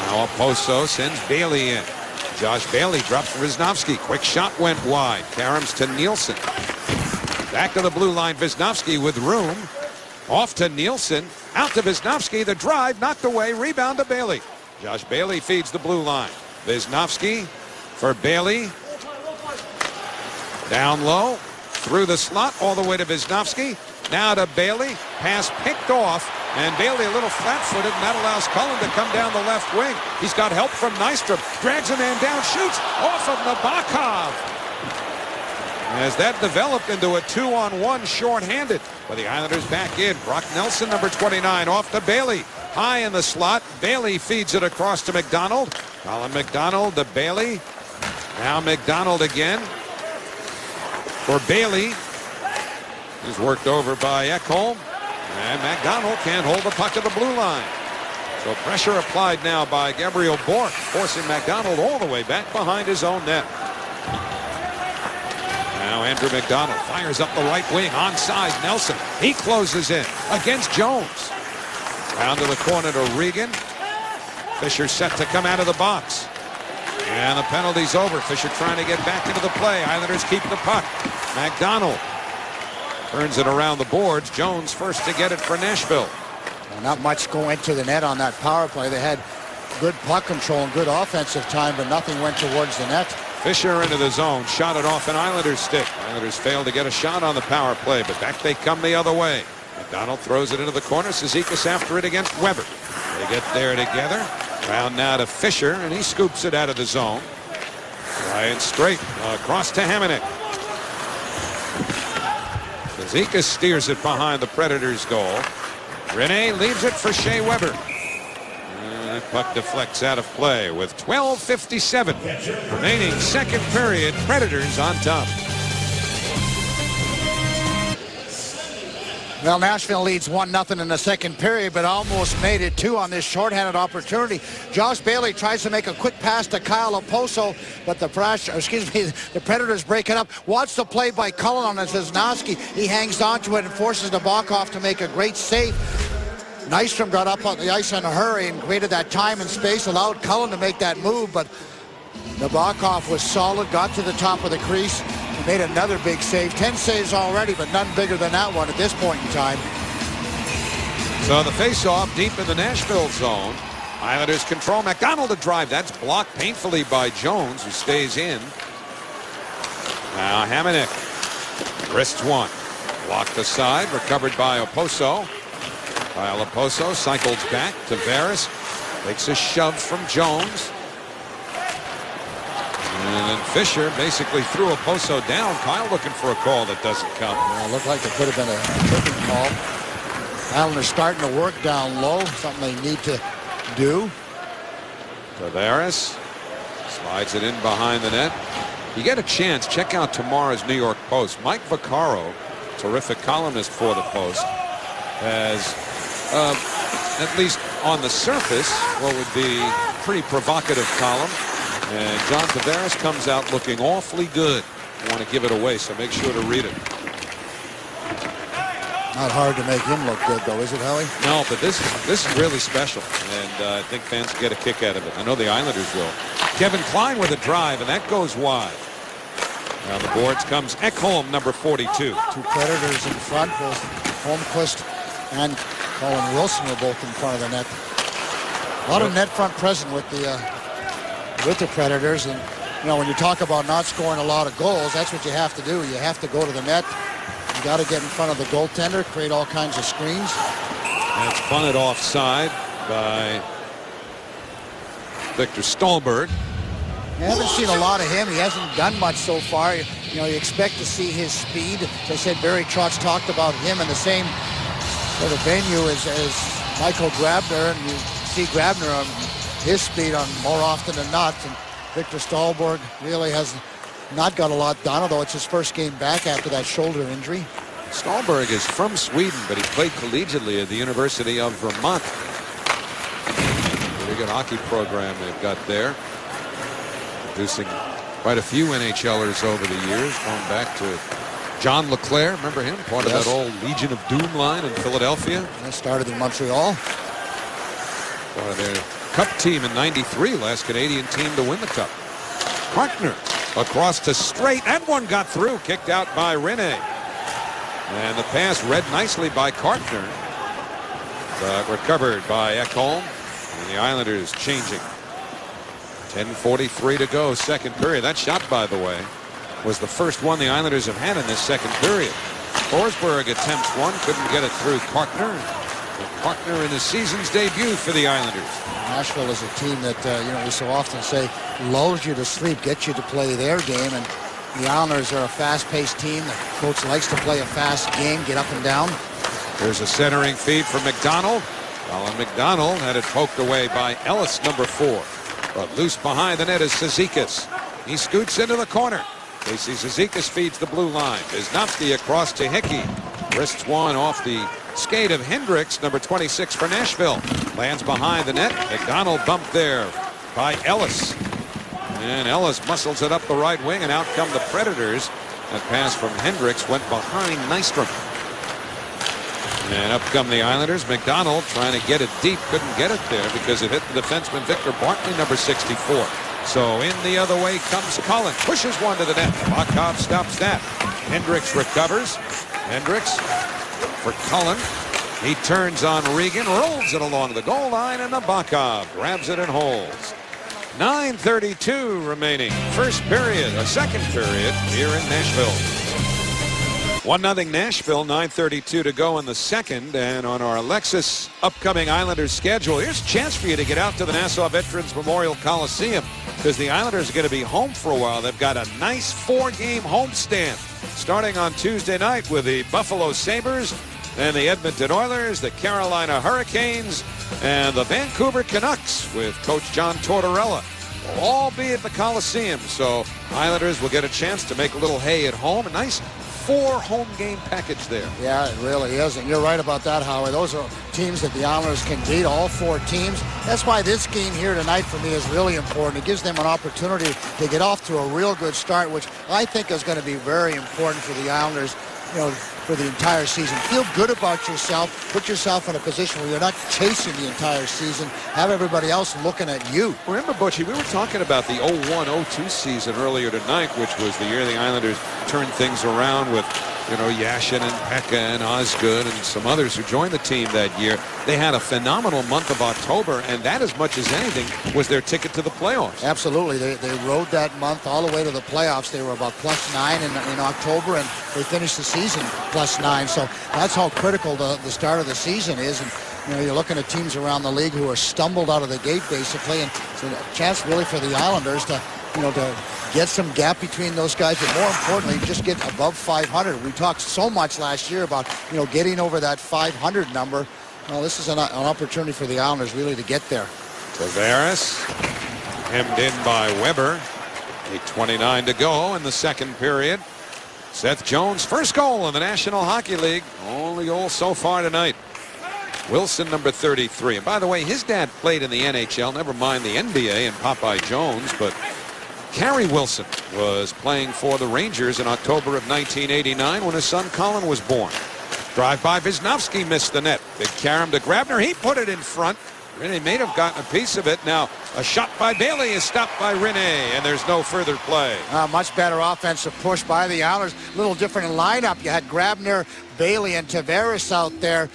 Now Oposo sends Bailey in. Josh Bailey drops Wisnowski. Quick shot went wide. Karam's to Nielsen. Back to the blue line. Wisnowski with room. Off to Nielsen. Out to Wisnowski. The drive knocked away. Rebound to Bailey. Josh Bailey feeds the blue line. Wisnowski for Bailey. Down low. Through the slot all the way to Wisnowski. Now to Bailey. Pass picked off. And Bailey a little flat-footed, and that allows Cullen to come down the left wing. He's got help from Nystrom. Drags a man down, shoots off of Nabokov. As that developed into a 2-on-1 short-handed. But the Islanders back in. Brock Nelson, number 29, off to Bailey. High in the slot. Bailey feeds it across to McDonald. Colin McDonald to Bailey. Now McDonald again. For Bailey. He's worked over by Ekholm. And McDonald can't hold the puck at the blue line. So pressure applied now by Gabriel Bourque, forcing McDonald all the way back behind his own net. Now Andrew McDonald fires up the right wing, onside Nelson. He closes in against Jones. Down to the corner to Regan. Fisher set to come out of the box. And the penalty's over. Fisher trying to get back into the play. Islanders keep the puck. McDonald Turns it around the boards. Jones first to get it for Nashville. Well, not much going to the net on that power play. They had good puck control and good offensive time, but nothing went towards the net. Fisher into the zone. Shot it off an Islanders stick. Islanders failed to get a shot on the power play, but back they come the other way. McDonald throws it into the corner. Cizikas after it against Weber. They get there together. Round now to Fisher, and he scoops it out of the zone. Ryan straight across to Hamonic. Cizikas steers it behind the Predators' goal. Rene leaves it for Shea Weber. And that puck deflects out of play with 12:57 remaining second period. Predators on top. Well, Nashville leads 1-0 in the second period, but almost made it 2 on this shorthanded opportunity. Josh Bailey tries to make a quick pass to Kyle Oposo, but the Predators break it up. Watch the play by Cullen on Wisniewski. He hangs on to it and forces Nabokov to make a great save. Nystrom got up on the ice in a hurry and created that time and space, allowed Cullen to make that move, but Nabokov was solid, got to the top of the crease, and made another big save. 10 saves already, but none bigger than that one at this point in time. So the face-off deep in the Nashville zone. Islanders control. McDonald to drive. That's blocked painfully by Jones, who stays in. Now Hamonic. Wrists one. Blocked aside. Recovered by Oposo. Kyle Oposo cycles back. Tavares takes a shove from Jones. And then Fisher basically threw Oposo down. Kyle looking for a call that doesn't come. Well, it looked like it could have been a tripping call. Islanders starting to work down low, something they need to do. Tavares slides it in behind the net. You get a chance, check out tomorrow's New York Post. Mike Vaccaro, terrific columnist for the Post, has, at least on the surface, what would be a pretty provocative column. And John Tavares comes out looking awfully good. I want to give it away, so make sure to read it. Not hard to make him look good, though, is it, Howie? No, but this is really special, and I think fans get a kick out of it. I know the Islanders will. Kevin Klein with a drive, and that goes wide. On the boards comes Ekholm, number 42. Two Predators in front, both Holmquist and Colin Wilson were both in front of the net. A lot of net front present with the Predators, and you know, when you talk about not scoring a lot of goals, that's what you have to do. You have to go to the net. You got to get in front of the goaltender, create all kinds of screens. That's punted offside by Victor Ståhlberg. I haven't seen a lot of him. He hasn't done much so far. You know, you expect to see his speed. As I said, Barry Trotz talked about him in the same sort of venue as Michael Grabner, and you see Grabner on his speed on more often than not. And Victor Ståhlberg really has not got a lot done, although it's his first game back after that shoulder injury. Ståhlberg is from Sweden, but he played collegiately at the University of Vermont. Very good hockey program they've got there. Producing quite a few NHLers over the years, going back to John LeClaire. Remember him? Part of that old Legion of Doom line in Philadelphia. That started in Montreal. Part of their Cup team in '93, last Canadian team to win the Cup. Kartner across to Straight. That one got through, kicked out by Rene. And the pass read nicely by Kartner, but recovered by Ekholm. And the Islanders changing. 10:43 to go, second period. That shot, by the way, was the first one the Islanders have had in this second period. Forsberg attempts one, couldn't get it through Kartner. Kartner in his season's debut for the Islanders. Nashville is a team that, you know, we so often say lulls you to sleep, gets you to play their game. And the Islanders are a fast-paced team. The coach likes to play a fast game, get up and down. There's a centering feed for McDonald. Colin McDonald had it poked away by Ellis, number 4. But loose behind the net is Cizikas. He scoots into the corner. Casey Cizikas feeds the blue line. Wisniewski across to Hickey. Wrists one off the skate of Hendricks, number 26 for Nashville. Lands behind the net. McDonald bumped there by Ellis. And Ellis muscles it up the right wing, and out come the Predators. That pass from Hendricks went behind Nystrom. And up come the Islanders. McDonald trying to get it deep. Couldn't get it there because it hit the defenseman Victor Bartley, number 64. So in the other way comes Cullen. Pushes one to the net. Nabokov stops that. Hendricks recovers. Hendricks for Cullen. He turns on Regan, rolls it along the goal line, and Nabokov grabs it and holds. 9:32 remaining. Second period here in Nashville. 1-0 Nashville, 9:32 to go in the second. And on our Lexus upcoming Islanders schedule, here's a chance for you to get out to the Nassau Veterans Memorial Coliseum, because the Islanders are going to be home for a while. They've got a nice 4-game homestand starting on Tuesday night with the Buffalo Sabres and the Edmonton Oilers, the Carolina Hurricanes, and the Vancouver Canucks with Coach John Tortorella. Will all be at the Coliseum, so Islanders will get a chance to make a little hay at home. A nice 4-home game package there. Yeah, it really is, and you're right about that, Howie. Those are teams that the Islanders can beat, all 4 teams. That's why this game here tonight for me is really important. It gives them an opportunity to get off to a real good start, which I think is going to be very important for the Islanders, for the entire season. Feel good about yourself. Put yourself in a position where you're not chasing the entire season. Have everybody else looking at you. Remember, Butchie, we were talking about the 01-02 season earlier tonight, which was the year the Islanders turned things around with, Yashin and Pekka and Osgood and some others who joined the team that year. They had a phenomenal month of October, and that, as much as anything, was their ticket to the playoffs. Absolutely. They rode that month all the way to the playoffs. They were about +9 in October, and they finished the season +9. So that's how critical the start of the season is. And you're looking at teams around the league who are stumbled out of the gate, basically, and it's a chance really for the Islanders to get some gap between those guys, but more importantly, just get above 500. We talked so much last year about, getting over that 500 number. Well, this is an opportunity for the Islanders really to get there. Tavares hemmed in by Weber. 8:29 to go in the second period. Seth Jones' first goal in the National Hockey League. Only goal so far tonight. Wilson, number 33. And by the way, his dad played in the NHL, never mind the NBA and Popeye Jones, but Carey Wilson was playing for the Rangers in October of 1989 when his son Colin was born. Drive by Wisnowski missed the net. Big carom to Grabner. He put it in front. Rinne may have gotten a piece of it. Now a shot by Bailey is stopped by Rinne, and there's no further play. Much better offensive push by the Islanders. A little different in lineup. You had Grabner, Bailey, and Tavares out there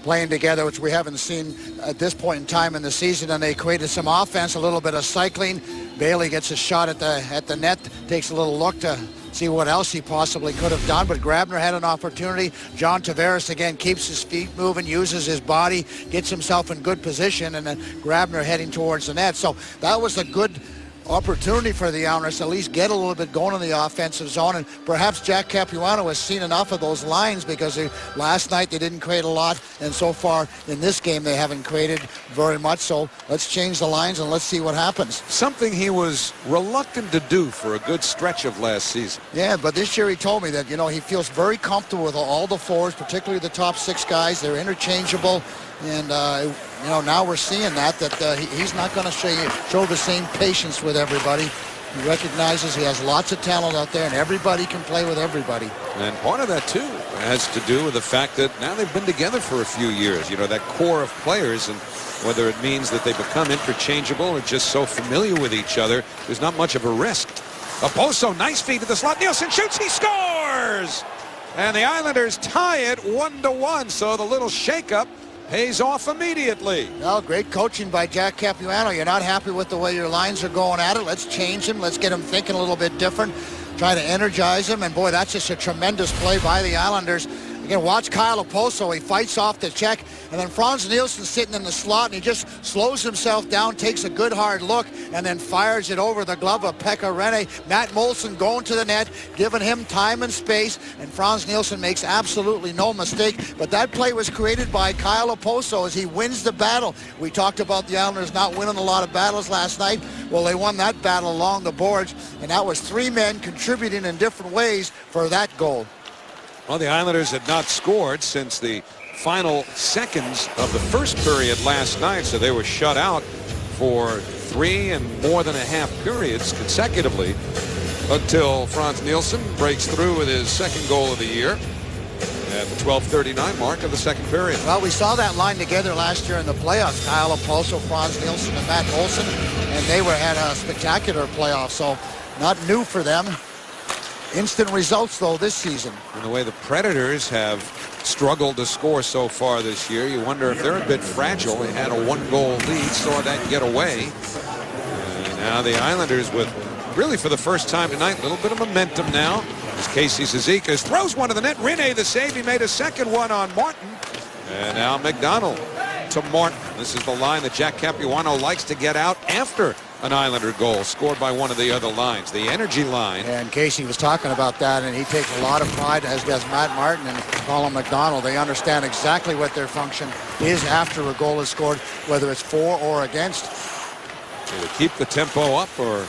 playing together, which we haven't seen at this point in time in the season, and they created some offense, a little bit of cycling. Bailey gets a shot at the net, takes a little look to see what else he possibly could have done, but Grabner had an opportunity. John Tavares again keeps his feet moving, uses his body, gets himself in good position, and then Grabner heading towards the net. So that was a good opportunity for the Islanders to at least get a little bit going in the offensive zone, and perhaps Jack Capuano has seen enough of those lines, because last night they didn't create a lot, and so far in this game they haven't created very much. So let's change the lines and let's see what happens. Something he was reluctant to do for a good stretch of last season. Yeah, but this year he told me that he feels very comfortable with all the forwards, particularly the top 6 guys. They're interchangeable, and now we're seeing that he's not going to show the same patience with everybody. He recognizes he has lots of talent out there, and everybody can play with everybody. And part of that, too, has to do with the fact that now they've been together for a few years. That core of players, and whether it means that they become interchangeable or just so familiar with each other, there's not much of a risk. Oposo, nice feed to the slot. Nielsen shoots, he scores! And the Islanders tie it 1-1, so the little shakeup pays off immediately. Well, great coaching by Jack Capuano. You're not happy with the way your lines are going at it. Let's change them. Let's get them thinking a little bit different. Try to energize them. And boy, that's just a tremendous play by the Islanders. Again, watch Kyle Oposo. He fights off the check. And then Franz Nielsen sitting in the slot, and he just slows himself down, takes a good hard look, and then fires it over the glove of Pekka Rinne. Matt Molson going to the net, giving him time and space, and Franz Nielsen makes absolutely no mistake. But that play was created by Kyle Oposo as he wins the battle. We talked about the Islanders not winning a lot of battles last night. Well, they won that battle along the boards, and that was 3 men contributing in different ways for that goal. Well, the Islanders had not scored since the final seconds of the first period last night, so they were shut out for 3 and more than a half periods consecutively until Franz Nielsen breaks through with his second goal of the year at the 12:39 mark of the second period. Well, we saw that line together last year in the playoffs. Kyle Oposo, Franz Nielsen, and Matt Molson, and they had a spectacular playoff, so not new for them. instant results, though, this season. And the way the Predators have struggled to score so far this year, you wonder if they're a bit fragile. They had a 1-goal lead, saw that get away. And now the Islanders with, really for the first time tonight, a little bit of momentum now. As Casey Cizikas throws one to the net. Rinne the save. He made a second one on Martin. And now McDonald to Martin. This is the line that Jack Capuano likes to get out after an Islander goal scored by one of the other lines, the energy line. And Casey was talking about that, and he takes a lot of pride, as does Matt Martin and Colin McDonald. They understand exactly what their function is after a goal is scored, whether it's for or against. Either keep the tempo up or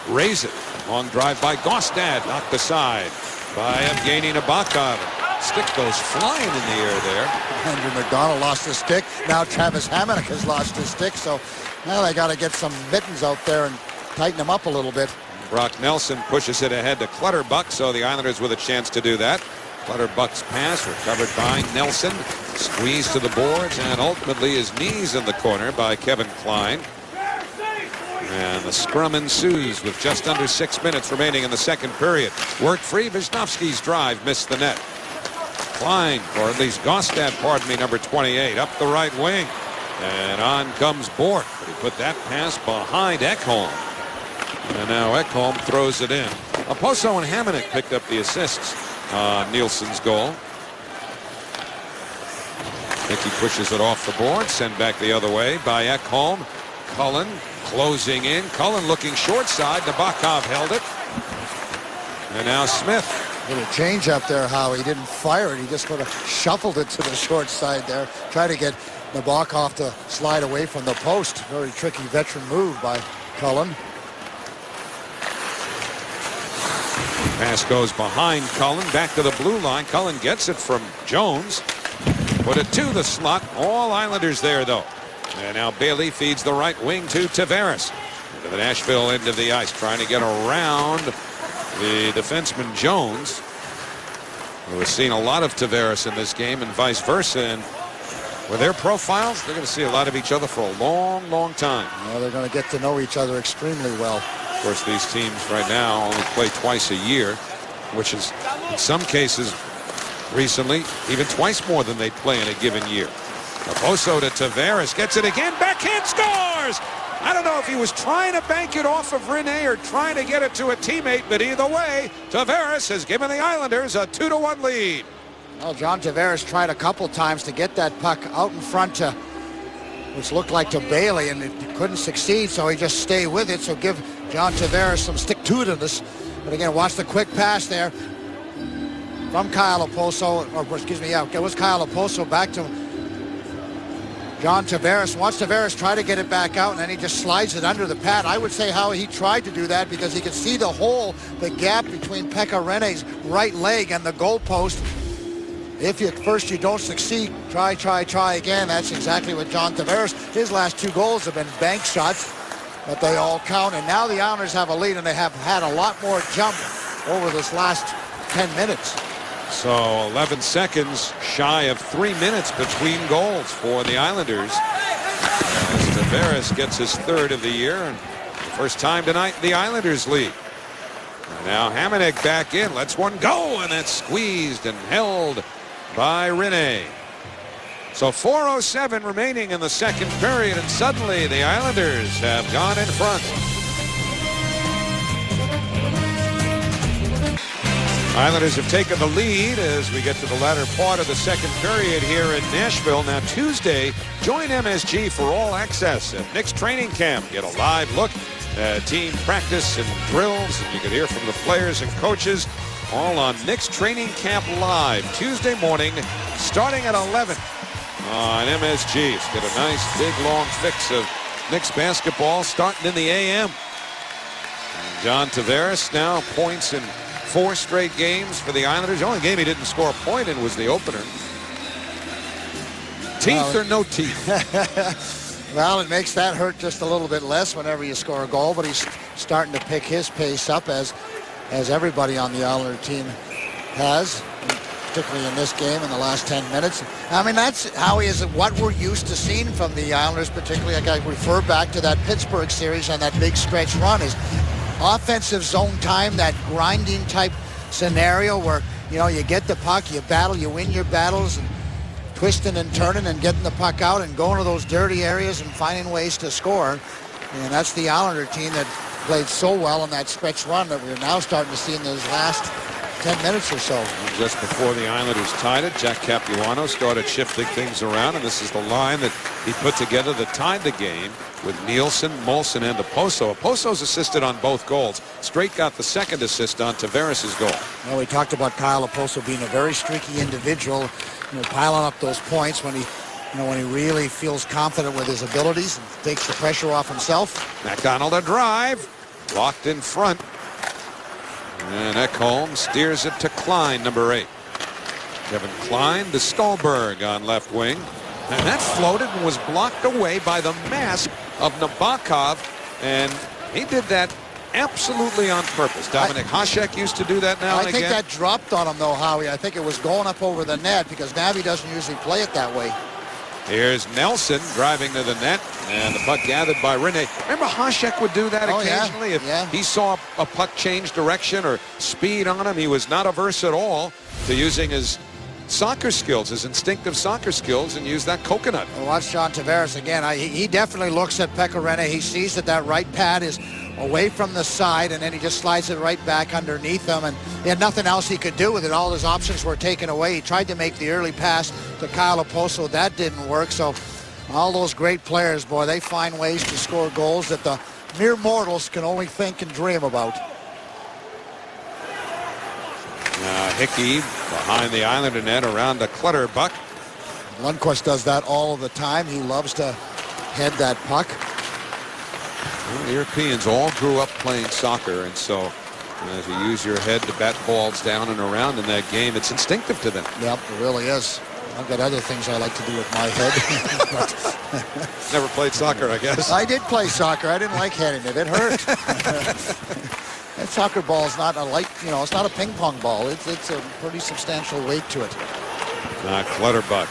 raise it. Long drive by Gaustad, knocked aside by Evgeny Nabokov. Stick goes flying in the air there. Andrew McDonald lost his stick. Now Travis Hamonic has lost his stick. So now they got to get some mittens out there and tighten them up a little bit. Brock Nelson pushes it ahead to Clutterbuck, so the Islanders with a chance to do that. Clutterbuck's pass recovered by Nelson. Squeezed to the boards, and ultimately his knees in the corner by Kevin Klein. And the scrum ensues with just under 6 minutes remaining in the second period. Work free. Wisnowski's drive missed the net. Klein, or at least Gaustad, pardon me, number 28, up the right wing. And on comes Bourque. But he put that pass behind Ekholm. And now Ekholm throws it in. Oposo and Hamonic picked up the assists on Nielsen's goal. Mickey pushes it off the board. Sent back the other way by Ekholm. Cullen closing in. Cullen looking short side. Nabokov held it. And now Smith. Little change up there, how he didn't fire it. He just sort of shuffled it to the short side there. Try to get Nabokov to slide away from the post. Very tricky veteran move by Cullen. Pass goes behind Cullen. Back to the blue line. Cullen gets it from Jones. Put it to the slot. All Islanders there, though. And now Bailey feeds the right wing to Tavares. To the Nashville end of the ice. Trying to get around the defenseman Jones, who has seen a lot of Tavares in this game, and vice versa. And with their profiles, they're going to see a lot of each other for a long, long time. Well, they're going to get to know each other extremely well. Of course, these teams right now only play twice a year, which is, in some cases, recently, even twice more than they play in a given year. Oposo to Tavares, gets it again, backhand, scores! I don't know if he was trying to bank it off of Rinne or trying to get it to a teammate, but either way, Tavares has given the Islanders a 2-1 lead. Well, John Tavares tried a couple times to get that puck out in front to, which looked like to Bailey, and it couldn't succeed, so he just stayed with it. So give John Tavares some stick-to-itiveness. But again, watch the quick pass there from Kyle Oposo, or excuse me, yeah, it was Kyle Oposo back to John Tavares. Watch Tavares try to get it back out, and then he just slides it under the pad. I would say how he tried to do that because he could see the hole, the gap between Pekka Rinne's right leg and the goalpost. If you don't succeed, try again. That's exactly what John Tavares, his last 2 goals have been bank shots, but they all count. And now the Islanders have a lead, and they have had a lot more jump over this last 10 minutes. So 11 seconds shy of 3 minutes between goals for the Islanders. As Tavares gets his 3rd of the year, and first time tonight the Islanders lead. And now Hamonic back in, lets one go, and that's squeezed and held by Rinne. So 4:07 remaining in the second period, and suddenly the Islanders have gone in front. Islanders have taken the lead as we get to the latter part of the second period here in Nashville. Now Tuesday, join MSG for all access at Knicks training camp. Get a live look at team practice and drills, and you can hear from the players and coaches all on Knicks training camp live Tuesday morning starting at 11 on MSG. So get a nice big long fix of Knicks basketball starting in the AM. John Tavares now points in 4 straight games for the Islanders. The only game he didn't score a point in was the opener. Teeth or no teeth? Well, it makes that hurt just a little bit less whenever you score a goal, but he's starting to pick his pace up as everybody on the Islander team has, particularly in this game in the last 10 minutes. I mean, that's how he is, what we're used to seeing from the Islanders, particularly. I refer back to that Pittsburgh series and that big stretch run is offensive zone time, that grinding type scenario where, you know, you get the puck, you battle, you win your battles, and twisting and turning and getting the puck out and going to those dirty areas and finding ways to score. And that's the Islander team that played so well in that stretch run that we're now starting to see in those last 10 minutes or so. Just before the Islanders tied it, Jack Capuano started shifting things around, and this is the line that he put together that tied the game with Nielsen, Molson, and Oposo. Oposo's assisted on both goals. Straight got the second assist on Tavares' goal. Well, we talked about Kyle Oposo being a very streaky individual, you know, piling up those points when he, you know, when he really feels confident with his abilities and takes the pressure off himself. McDonald a drive, blocked in front. And Ekholm steers it to Klein, number 8. Kevin Klein to Stolberg on left wing. And that floated and was blocked away by the mask of Nabokov. And he did that absolutely on purpose. Dominic Hasek used to do that now and again. I think that dropped on him, though, Howie. I think it was going up over the net because Navi doesn't usually play it that way. Here's Nelson driving to the net, and the puck gathered by Rene. Remember Hasek would do that occasionally? Yeah. If he saw a puck change direction or speed on him, he was not averse at all to using his soccer skills, his instinctive soccer skills, and use that coconut. Well, watch John Tavares again. He definitely looks at Pekka Rinne. He sees that right pad is away from the side, and then he just slides it right back underneath him, and he had nothing else he could do with it. All his options were taken away. He tried to make the early pass to Kyle Oposo. That didn't work. So all those great players, boy, they find ways to score goals that the mere mortals can only think and dream about. Hickey behind the Islander net around the Clutterbuck. Lundqvist does that all of the time. He loves to head that puck. Well, the Europeans all grew up playing soccer, and so as you use your head to bat balls down and around in that game, it's instinctive to them. Yep, it really is. I've got other things I like to do with my head. Never played soccer, I guess. I did play soccer. I didn't like heading it. It hurt. That soccer ball is not a light, you know, it's not a ping pong ball. It's a pretty substantial weight to it. Clutterbuck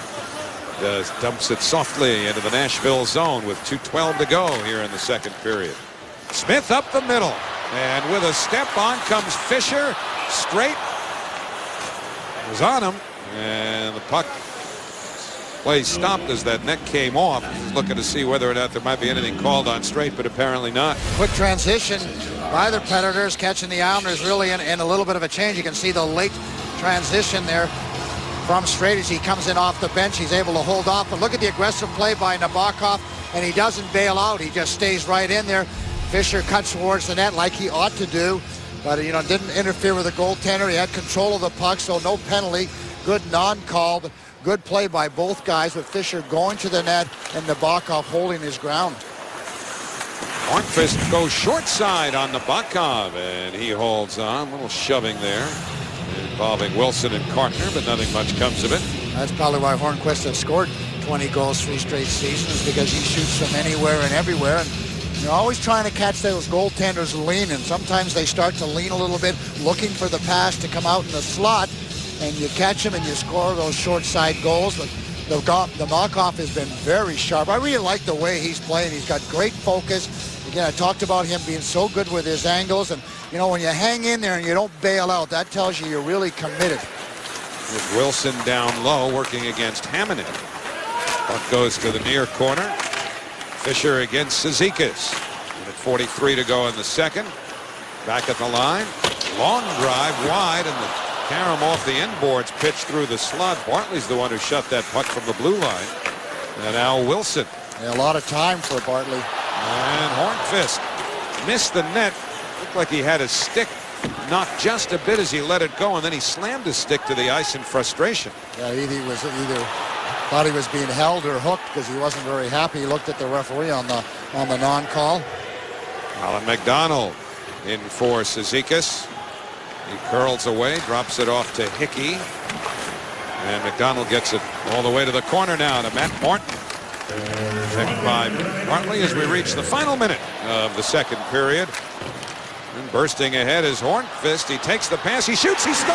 dumps it softly into the Nashville zone with 2:12 to go here in the second period. Smith up the middle, and with a step on comes Fisher. Straight was on him, and the puck play stopped as that net came off. Looking to see whether or not there might be anything called on Straight, but apparently not. Quick transition by the Predators, catching the Islanders really in a little bit of a change. You can see the late transition there from Straight as he comes in off the bench. He's able to hold off, but look at the aggressive play by Nabokov, and he doesn't bail out. He just stays right in there. Fisher cuts towards the net like he ought to do, but you know, didn't interfere with the goaltender. He had control of the puck, so no penalty. Good non-call, but good play by both guys, with Fisher going to the net and Nabokov holding his ground. Hornqvist goes short side on Nabokov, and he holds on. A little shoving there involving Wilson and Cartner, but nothing much comes of it. That's probably why Hornqvist has scored 20 goals 3 straight seasons, because he shoots them anywhere and everywhere. And you're always trying to catch those goaltenders leaning. Sometimes they start to lean a little bit, looking for the pass to come out in the slot, and you catch him and you score those short side goals. But the Nabokov has been very sharp. I really like the way he's playing. He's got great focus. Again, I talked about him being so good with his angles, and you know, when you hang in there and you don't bail out, that tells you you're really committed. With Wilson down low, working against Hammond. Puck goes to the near corner. Fisher against Cizikas. With 43 to go in the second. Back at the line. Long drive wide, and the carom off the inboards pitched through the slot. Bartley's the one who shot that puck from the blue line. And now Wilson. Yeah, a lot of time for Bartley. And Hornqvist missed the net. Looked like he had his stick knocked just a bit as he let it go, and then he slammed his stick to the ice in frustration. Yeah, he either thought he was being held or hooked, because he wasn't very happy. He looked at the referee on the non-call. Alan McDonald in for Cizikas. He curls away, drops it off to Hickey. And McDonald gets it all the way to the corner now to Matt Morton. Picked by Bartley as we reach the final minute of the second period. And bursting ahead is Hornqvist. He takes the pass, he shoots, he scores!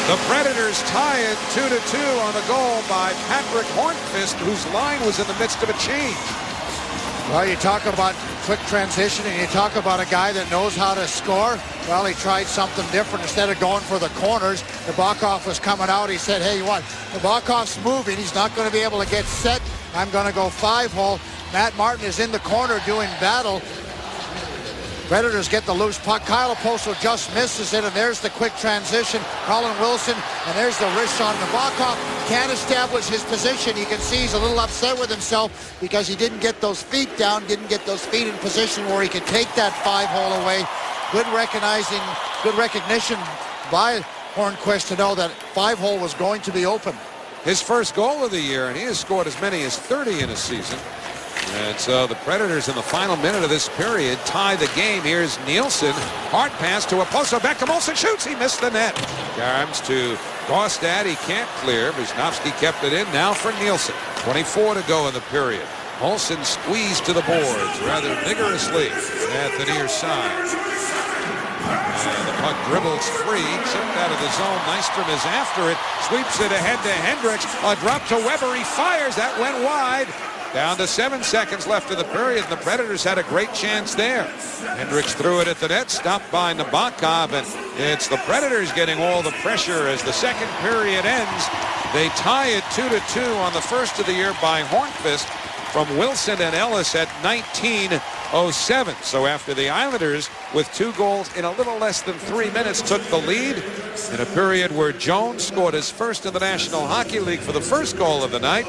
The Predators tie it 2-2 on the goal by Patrick Hornqvist, whose line was in the midst of a change. Well, you talk about quick transition, and you talk about a guy that knows how to score. Well, he tried something different. Instead of going for the corners, Nabokov was coming out. He said, hey, what? Nabokov's moving. He's not going to be able to get set. I'm going to go 5-hole. Matt Martin is in the corner doing battle. Predators get the loose puck. Kyle Oposo just misses it, and there's the quick transition. Colin Wilson, and there's the wrist on Nabokov. Can't establish his position. You can see he's a little upset with himself because he didn't get those feet down, didn't get those feet in position where he could take that 5-hole away. Good recognition by Hornquist to know that 5-hole was going to be open. His first goal of the year, and he has scored as many as 30 in a season. And so the Predators in the final minute of this period tie the game. Here's Nielsen. Hard pass to Oposo. Back to Molson. Shoots. He missed the net. Arms to Gaustad. He can't clear. Wisnowski kept it in. Now for Nielsen. 24 to go in the period. Molson squeezed to the boards rather vigorously at the near side. And the puck dribbles free. Chipped out of the zone. Nystrom is after it. Sweeps it ahead to Hendricks. A drop to Weber. He fires. That went wide. Down to 7 seconds left of the period, and the Predators had a great chance there. Hendricks threw it at the net, stopped by Nabokov, and it's the Predators getting all the pressure as the second period ends. They tie it 2-2 on the first of the year by Hornquist from Wilson and Ellis at 19:07. So after the Islanders, with 2 goals in a little less than 3 minutes, took the lead in a period where Jones scored his first in the National Hockey League for the first goal of the night,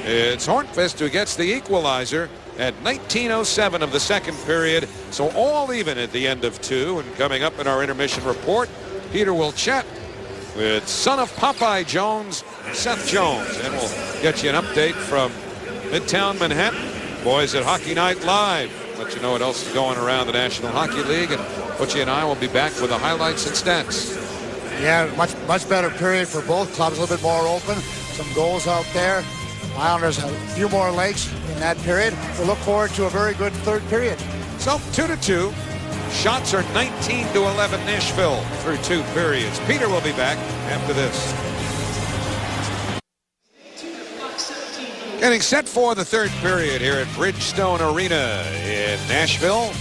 it's Hornquist who gets the equalizer at 19:07 of the second period. So all even at the end of 2. And coming up in our intermission report, Peter will chat with son of Popeye Jones, Seth Jones. And we'll get you an update from Midtown Manhattan. Boys at Hockey Night Live. Let you know what else is going around the National Hockey League. And Butchie and I will be back with the highlights and stats. Yeah, much better period for both clubs. A little bit more open. Some goals out there. Islanders have a few more legs in that period. We'll look forward to a very good third period. So 2-2. Shots are 19-11 Nashville through 2 periods. Peter will be back after this. Getting set for the third period here at Bridgestone Arena in Nashville.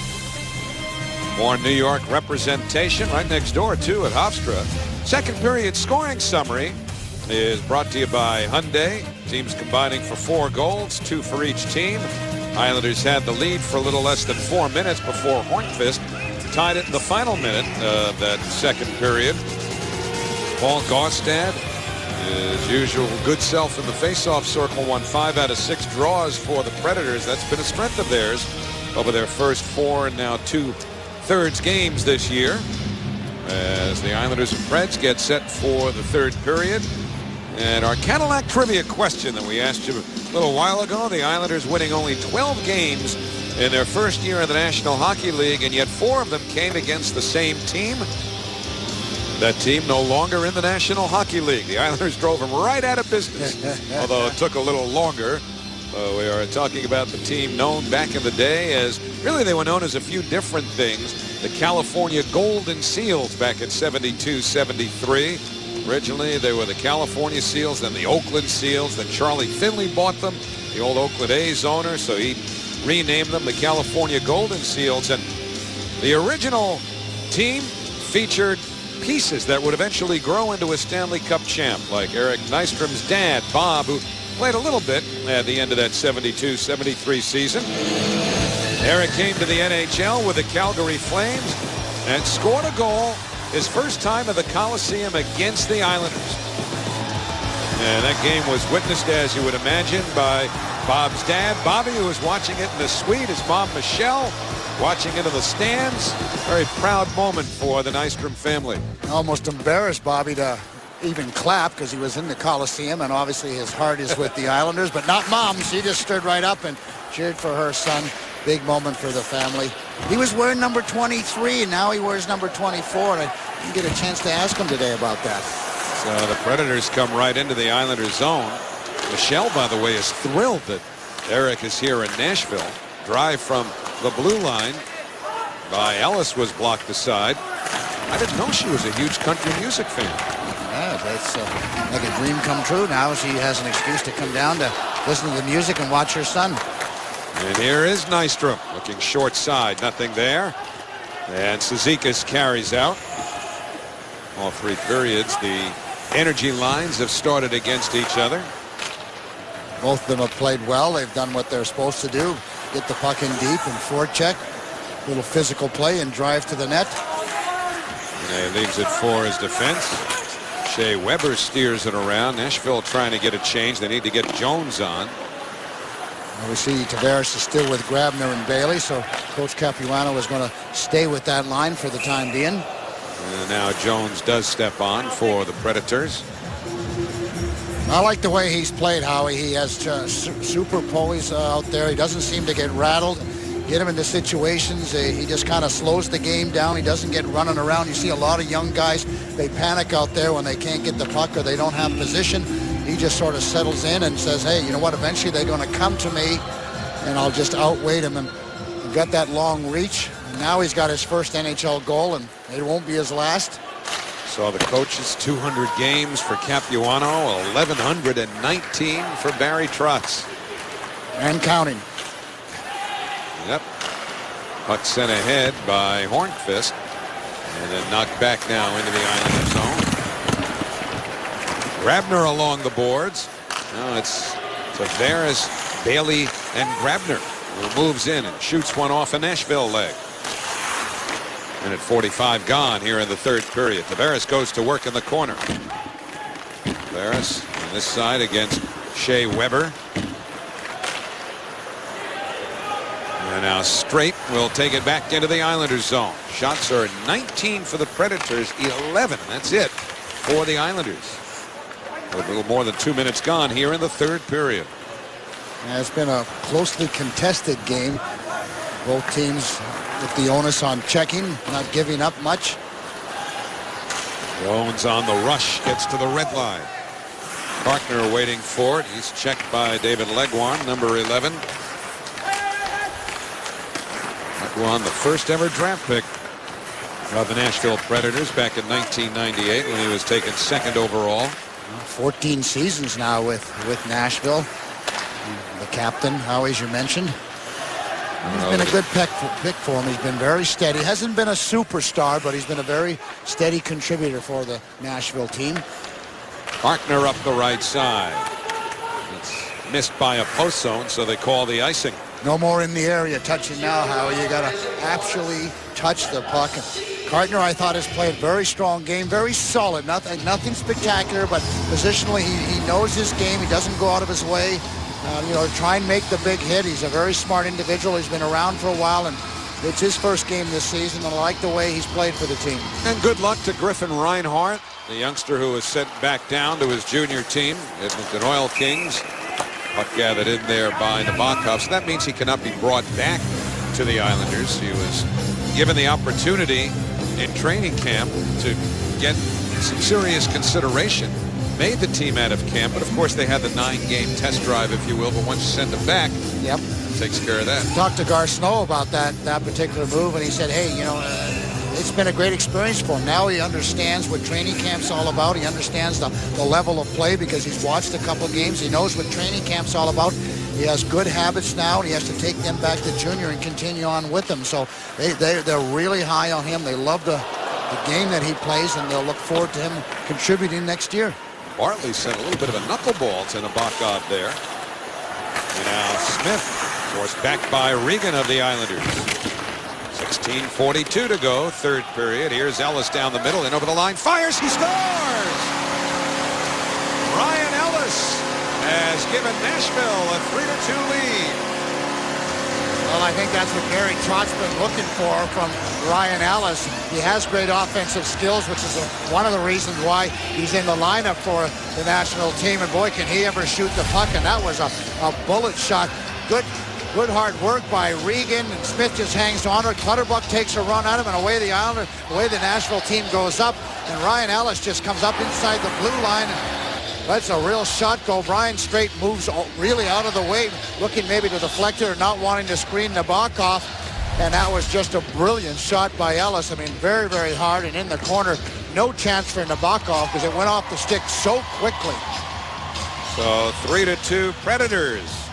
More New York representation right next door too at Hofstra. Second period scoring summary is brought to you by Hyundai. Teams combining for 4 goals, 2 for each team. Islanders had the lead for a little less than 4 minutes before Hornquist tied it in the final minute of that second period. Paul Gaustad, his usual good self in the faceoff circle, won 5 out of 6 draws for the Predators. That's been a strength of theirs over their first 4 and now 2/3 games this year. As the Islanders and Preds get set for the third period. And our Cadillac trivia question that we asked you a little while ago, the Islanders winning only 12 games in their first year in the National Hockey League, and yet 4 of them came against the same team. That team no longer in the National Hockey League. The Islanders drove them right out of business, although it took a little longer. We are talking about the team known back in the day as, really they were known as a few different things. The California Golden Seals back in 72-73. Originally, they were the California Seals, then the Oakland Seals. Then Charlie Finley bought them, the old Oakland A's owner, so he renamed them the California Golden Seals. And the original team featured pieces that would eventually grow into a Stanley Cup champ, like Eric Nystrom's dad, Bob, who played a little bit at the end of that 72-73 season. Eric came to the NHL with the Calgary Flames and scored a goal his first time at the Coliseum against the Islanders. And that game was witnessed, as you would imagine, by Bob's dad, Bobby, who was watching it in the suite, his mom, Michelle, watching it in the stands. Very proud moment for the Nystrom family. Almost embarrassed Bobby to even clap because he was in the Coliseum, and obviously his heart is with the Islanders, but not Mom. She just stood right up and cheered for her son. Big moment for the family. He was wearing number 23, and now he wears number 24, and I didn't get a chance to ask him today about that. So the Predators come right into the Islanders' zone. Michelle, by the way, is thrilled that Eric is here in Nashville. Drive from the blue line by Ellis was blocked aside. I didn't know she was a huge country music fan. Yeah, that's like a dream come true. Now she has an excuse to come down to listen to the music and watch her son. And here is Nystrom looking short side. Nothing there. And Cizikas carries out. All 3 periods, the energy lines have started against each other. Both of them have played well. They've done what they're supposed to do. Get the puck in deep and forecheck. Little physical play and drive to the net. And he leaves it for his defense. Shea Weber steers it around. Nashville trying to get a change. They need to get Jones on. We see Tavares is still with Grabner and Bailey, so Coach Capuano is going to stay with that line for the time being. And now Jones does step on for the Predators. I like the way he's played, Howie. He has super poise out there. He doesn't seem to get rattled. Get him into situations. He just kind of slows the game down. He doesn't get running around. You see a lot of young guys, they panic out there when they can't get the puck or they don't have position. He just sort of settles in and says, hey, you know what, eventually they're going to come to me and I'll just outweight him. And got that long reach. And now he's got his first NHL goal, and it won't be his last. Saw the coaches, 200 games for Capuano, 1,119 for Barry Trotz. And counting. Yep. Puck sent ahead by Hornqvist. And then knocked back now into the Islander zone. Grabner along the boards. Now it's Tavares, Bailey, and Grabner who moves in and shoots one off a Nashville leg. Minute 45 gone here in the 3rd period. Tavares goes to work in the corner. Tavares on this side against Shea Weber. And now Straight will take it back into the Islanders zone. Shots are 19 for the Predators, 11. That's it for the Islanders. A little more than 2 minutes gone here in the 3rd period. It's been a closely contested game. Both teams with the onus on checking, not giving up much. Jones on the rush, gets to the red line. Parkner waiting for it. He's checked by David Legwand, number 11. Legwand, the first ever draft pick of the Nashville Predators back in 1998 when he was taken 2nd overall. 14 seasons now with Nashville. The captain, Howie, as you mentioned. He's been a good pick for him. He's been very steady. Hasn't been a superstar, but he's been a very steady contributor for the Nashville team. Parkner up the right side. It's missed by a post zone, so they call the icing. No more in the area touching now, Howie. You got to actually touch the puck. Gardner, I thought, has played a very strong game, very solid. Nothing spectacular, but positionally he knows his game. He doesn't go out of his way. To try and make the big hit. He's a very smart individual. He's been around for a while, and it's his first game this season, and I like the way he's played for the team. And good luck to Griffin Reinhart, the youngster who was sent back down to his junior team, Edmonton Oil Kings. Puck gathered in there by Nabokov, so that means he cannot be brought back to the Islanders. He was given the opportunity in training camp to get some serious consideration. Made the team out of camp, but of course they had the 9-game test drive, if you will. But once you send them back, yep, takes care of that. Talked to Gar Snow about that particular move, and he said, hey, it's been a great experience for him. Now he understands what training camp's all about. He understands the level of play because he's watched a couple games. He knows what training camp's all about. He has good habits now, and he has to take them back to junior and continue on with them. So they're really high on him. They love the game that he plays, and they'll look forward to him contributing next year. Bartley sent a little bit of a knuckleball to Nabokov there. And now Smith forced back by Regan of the Islanders. 16:42 to go, 3rd period. Here's Ellis down the middle and over the line. Fires, he scores! Ryan Ellis has given Nashville a 3-2 lead. Well, I think that's what Barry Trott's been looking for from Ryan Ellis. He has great offensive skills, which is one of the reasons why he's in the lineup for the national team. And boy, can he ever shoot the puck. And that was a bullet shot. Good hard work by Regan. And Smith just hangs on to it. Clutterbuck takes a run at him, and away the Nashville team goes up. And Ryan Ellis just comes up inside the blue line and lets a real shot go. Brian Straight moves really out of the way, looking maybe to deflect it or not wanting to screen Nabokov. And that was just a brilliant shot by Ellis. I mean, very, very hard and in the corner. No chance for Nabokov because it went off the stick so quickly. So 3-2 Predators.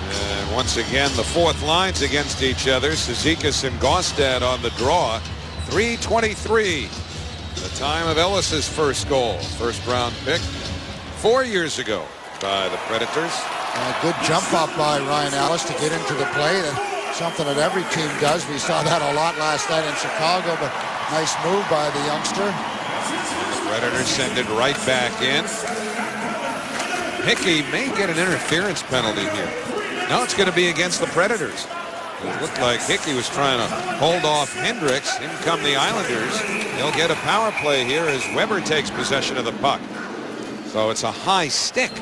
And Once again, the fourth lines against each other. Cizikas and Gaustad on the draw. 3:23. The time of Ellis's first goal. First round pick 4 years ago by the Predators. A good jump up by Ryan Ellis to get into the play. Something that every team does. We saw that a lot last night in Chicago, but nice move by the youngster. The Predators send it right back in. Hickey may get an interference penalty here. No, it's going to be against the Predators. It looked like Hickey was trying to hold off Hendricks. In come the Islanders. They'll get a power play here as Weber takes possession of the puck. So it's a high stick.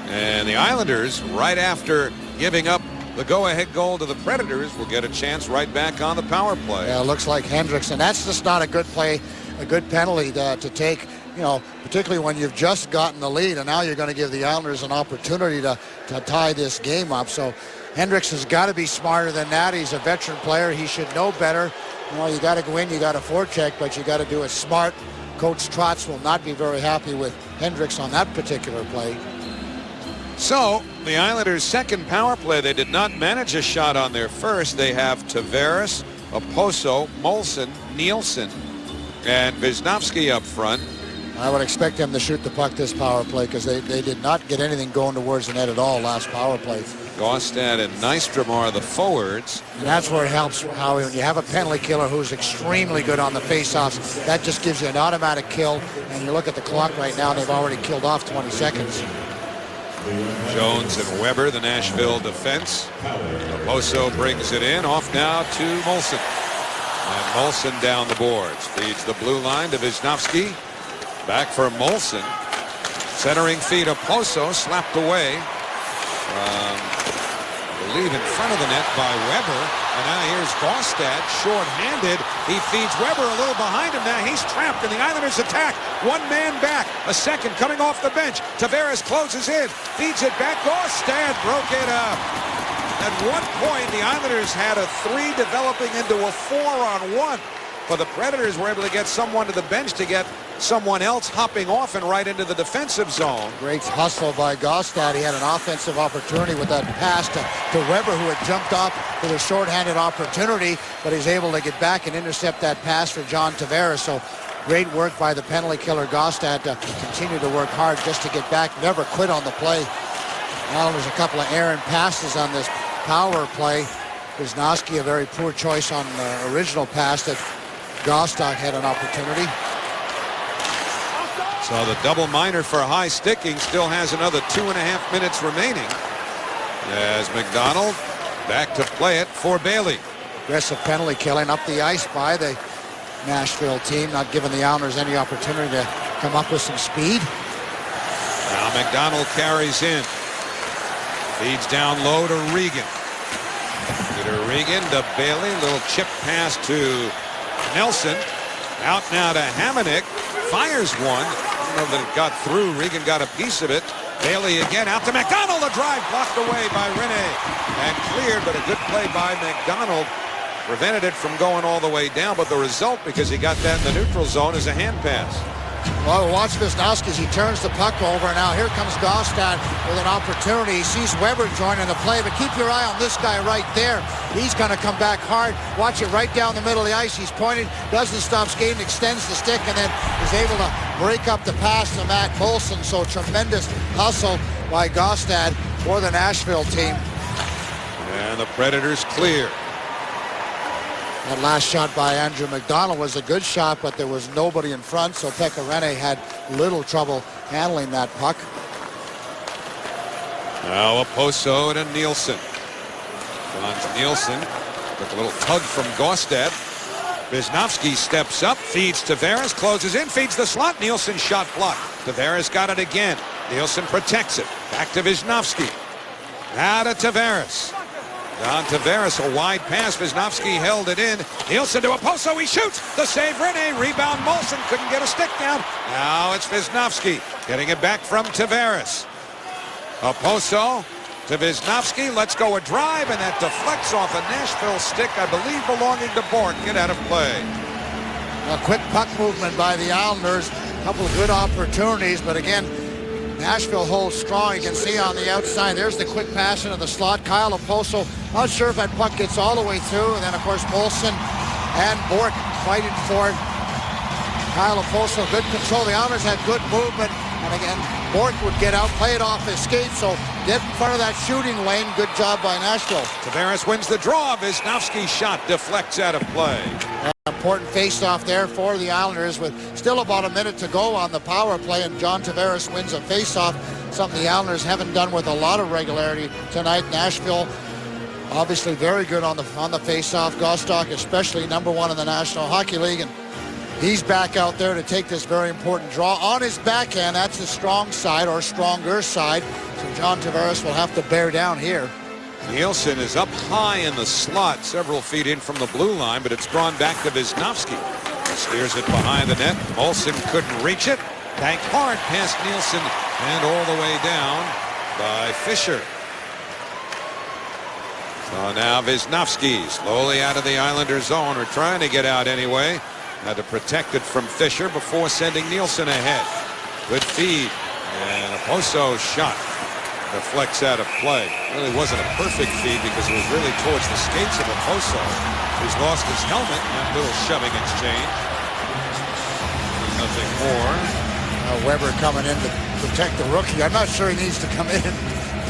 And the Islanders, right after giving up the go-ahead goal to the Predators, will get a chance right back on the power play. Yeah, it looks like Hendricks, and that's just not a good play, a good penalty to take, you know, particularly when you've just gotten the lead, and now you're going to give the Islanders an opportunity to tie this game up. So Hendricks has got to be smarter than that. He's a veteran player. He should know better. You know, you got to go in, you got to forecheck, but you got to do it smart. Coach Trotz will not be very happy with Hendricks on that particular play. So the Islanders' second power play, they did not manage a shot on their first. They have Tavares, Oposo, Molson, Nielsen, and Wisnowski up front. I would expect them to shoot the puck this power play because they did not get anything going towards the net at all last power play. Gaustad and Nystrom are the forwards. And that's where it helps, Howie, when you have a penalty killer who's extremely good on the faceoffs. That just gives you an automatic kill. And you look at the clock right now, they've already killed off 20 seconds. Jones and Weber, the Nashville defense. Oposo brings it in. Off now to Molson. And Molson down the boards. Feeds the blue line to Wisnowski. Back for Molson. Centering feed Oposo. Slapped away. I believe in front of the net by Weber. And now here's Gaustad, short-handed. He feeds Weber a little behind him. Now he's trapped in the Islanders' attack. One man back. A second coming off the bench. Tavares closes in. Feeds it back. Gaustad broke it up. At one point, the Islanders had a 3 developing into a 4-on-1. But the Predators were able to get someone to the bench to get someone else hopping off and right into the defensive zone. Great hustle by Gaustad. He had an offensive opportunity with that pass to Weber, who had jumped off with a shorthanded opportunity, but he's able to get back and intercept that pass for John Tavares. So great work by the penalty killer Gaustad to continue to work hard just to get back, never quit on the play. Now there's a couple of errant passes on this power play. Wisnowski, a very poor choice on the original pass that Gaustad had an opportunity. So the double minor for high sticking still has another 2.5 minutes remaining. As McDonald back to play it for Bailey. Aggressive penalty killing up the ice by the Nashville team, not giving the Islanders any opportunity to come up with some speed. Now McDonald carries in. Feeds down low to Regan. To Regan to Bailey. Little chip pass to Nelson. Out now to Hamonic. Fires one. I don't know that it got through. Regan got a piece of it. Bailey again out to McDonald. A drive blocked away by Rene. And cleared, but a good play by McDonald. Prevented it from going all the way down, but the result, because he got that in the neutral zone, is a hand pass. Well, watch Wisnowski as he turns the puck over. Now here comes Gaustad with an opportunity. He sees Weber joining the play, but keep your eye on this guy right there. He's going to come back hard. Watch it right down the middle of the ice. He's pointed, doesn't stop skating, extends the stick, and then is able to break up the pass to Matt Molson. So tremendous hustle by Gaustad for the Nashville team. And the Predators clear. That last shot by Andrew McDonald was a good shot, but there was nobody in front, so Pekka Rinne had little trouble handling that puck. Now Oposo to Nielsen. Johns Nielsen with a little tug from Gaustad. Wisnowski steps up, feeds Tavares, closes in, feeds the slot. Nielsen shot blocked. Tavares got it again. Nielsen protects it. Back to Wisnowski. Now to Tavares. John Tavares, a wide pass. Wisnowski held it in. Nielsen to Oposo. He shoots. The save, Rene. Rebound, Molson. Couldn't get a stick down. Now it's Wisnowski getting it back from Tavares. Oposo to Wisnowski. Let's go a drive, and that deflects off a Nashville stick, I believe belonging to Bourne. Get out of play. A quick puck movement by the Islanders. A couple of good opportunities, but again, Nashville holds strong. You can see on the outside, there's the quick pass into the slot. Kyle Oposo, not sure if that puck gets all the way through. And then, of course, Molson and Bourque fighting for it. Kyle Oposo, good control. The Islanders had good movement. And again, Bourque would get out, play it off his skate. So get in front of that shooting lane. Good job by Nashville. Tavares wins the draw. Visnovsky's shot deflects out of play. Important face-off there for the Islanders with still about a minute to go on the power play, and John Tavares wins a face-off, something the Islanders haven't done with a lot of regularity tonight. Nashville obviously very good on the face-off. Gostock especially #1 in the National Hockey League, and he's back out there to take this very important draw on his backhand. That's his strong side, or stronger side, so John Tavares will have to bear down here. Nielsen is up high in the slot, several feet in from the blue line, but it's drawn back to Visnovsky. He steers it behind the net. Molson couldn't reach it. Banked hard past Nielsen and all the way down by Fisher. So now Visnovsky slowly out of the Islander zone, or trying to get out anyway. Had to protect it from Fisher before sending Nielsen ahead. Good feed, and Oposo's shot deflects out of play. Really wasn't a perfect feed because it was really towards the skates of Oposo, who's lost his helmet. That little shoving exchange. Nothing more. Weber coming in to protect the rookie. I'm not sure he needs to come in and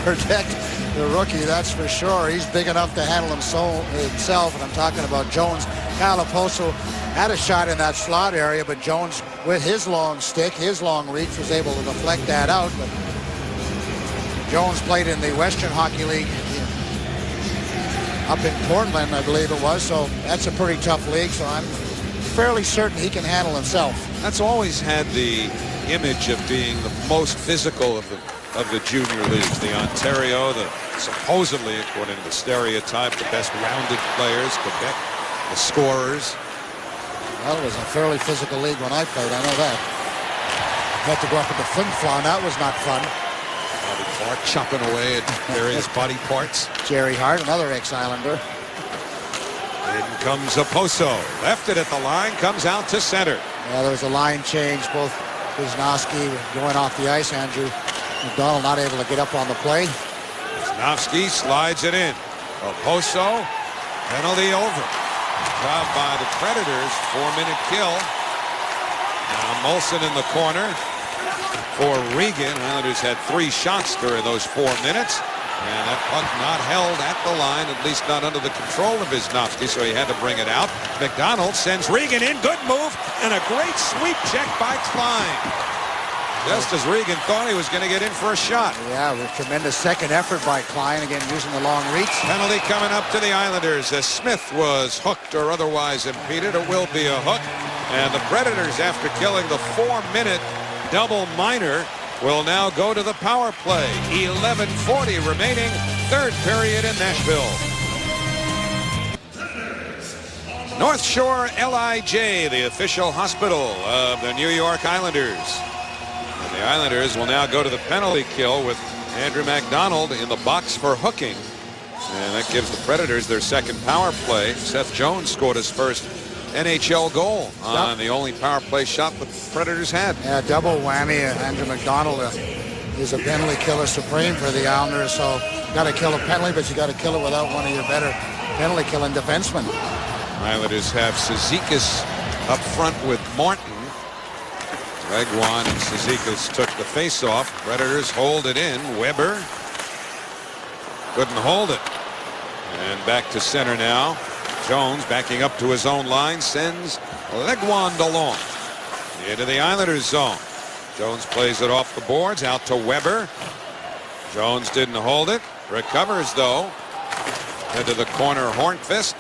protect the rookie, that's for sure. He's big enough to handle himself, and I'm talking about Jones. Kyle Oposo had a shot in that slot area, but Jones, with his long stick, his long reach, was able to deflect that out. But Jones played in the Western Hockey League up in Portland, I believe it was, so that's a pretty tough league, so I'm fairly certain he can handle himself. That's always had the image of being the most physical of the junior leagues. The Ontario, supposedly, according to the stereotype, the best rounded players. Quebec, the scorers. Well, it was a fairly physical league when I played, I know that. Had to go up with the flim-flon, that was not fun. Bobby Clark chopping away at various body parts. Jerry Hart, another ex-Islander. In comes Oposo. Left it at the line, comes out to center. Yeah, there was a line change. Both Visnovsky going off the ice. Andrew McDonald not able to get up on the play. Visnovsky slides it in. Oposo, penalty over. Job by the Predators, 4-minute kill. Now Molson in the corner for Regan. Islanders had 3 shots during those 4 minutes. And that puck not held at the line, at least not under the control of Visnovsky, so he had to bring it out. McDonald sends Regan in. Good move, and a great sweep check by Klein. Just as Regan thought he was going to get in for a shot. Yeah, with tremendous second effort by Klein, again using the long reach. Penalty coming up to the Islanders as Smith was hooked or otherwise impeded. It will be a hook. And the Predators, after killing the 4-minute double minor, will now go to the power play. 11:40 remaining, third period in Nashville. North Shore LIJ, the official hospital of the New York Islanders. And the Islanders will now go to the penalty kill with Andrew McDonald in the box for hooking. And that gives the Predators their second power play. Seth Jones scored his first NHL goal on the only power play shot the Predators had. Yeah, double whammy. Andrew McDonald is a penalty killer supreme for the Islanders. So you got to kill a penalty, but you got to kill it without one of your better penalty killing defensemen. Islanders have Cizikas up front with Martin. Legwan and Cizikas took the face-off. Predators hold it in. Weber couldn't hold it. And back to center now. Jones backing up to his own line, sends Legwand along into the Islanders zone. Jones plays it off the boards out to Weber. Jones didn't hold it. Recovers though. Into the corner, Hornqvist.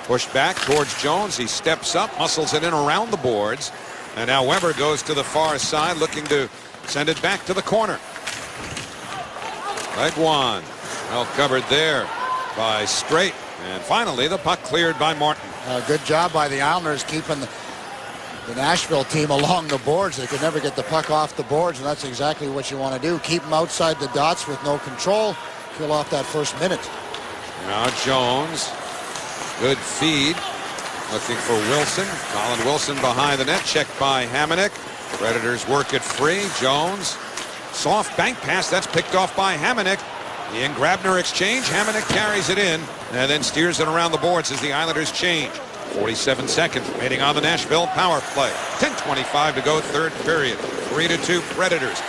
Pushed back towards Jones. He steps up, muscles it in around the boards. And now Weber goes to the far side looking to send it back to the corner. Legwand well covered there by Straight. And finally, the puck cleared by Martin. Good job by the Islanders keeping the Nashville team along the boards. They could never get the puck off the boards, and that's exactly what you want to do. Keep them outside the dots with no control. Kill off that first minute. Now Jones. Good feed. Looking for Wilson. Colin Wilson behind the net. Checked by Hamonic. Predators work it free. Jones Soft bank pass. That's picked off by Hamonic. He and Grabner exchange. Hamonic carries it in and then steers it around the boards as the Islanders change. 47 seconds remaining on the Nashville power play. 10:25 to go, third period. 3-2 Predators.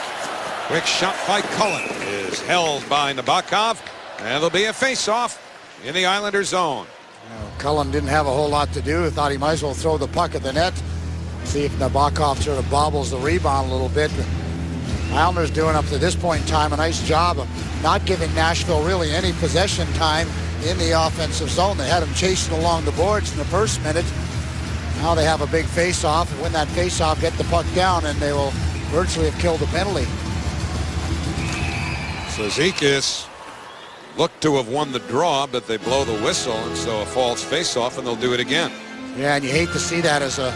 Quick shot by Cullen is held by Nabokov, and there'll be a face-off in the Islanders zone. Cullen didn't have a whole lot to do. Thought he might as well throw the puck at the net. See if Nabokov sort of bobbles the rebound a little bit. Islanders doing up to this point in time a nice job of not giving Nashville really any possession time in the offensive zone. They had them chasing along the boards in the first minute. Now they have a big face-off, and when that face-off, get the puck down, and they will virtually have killed the penalty. Cizikas looked to have won the draw, but they blow the whistle, and so a false face-off, and they'll do it again. Yeah, and you hate to see that as a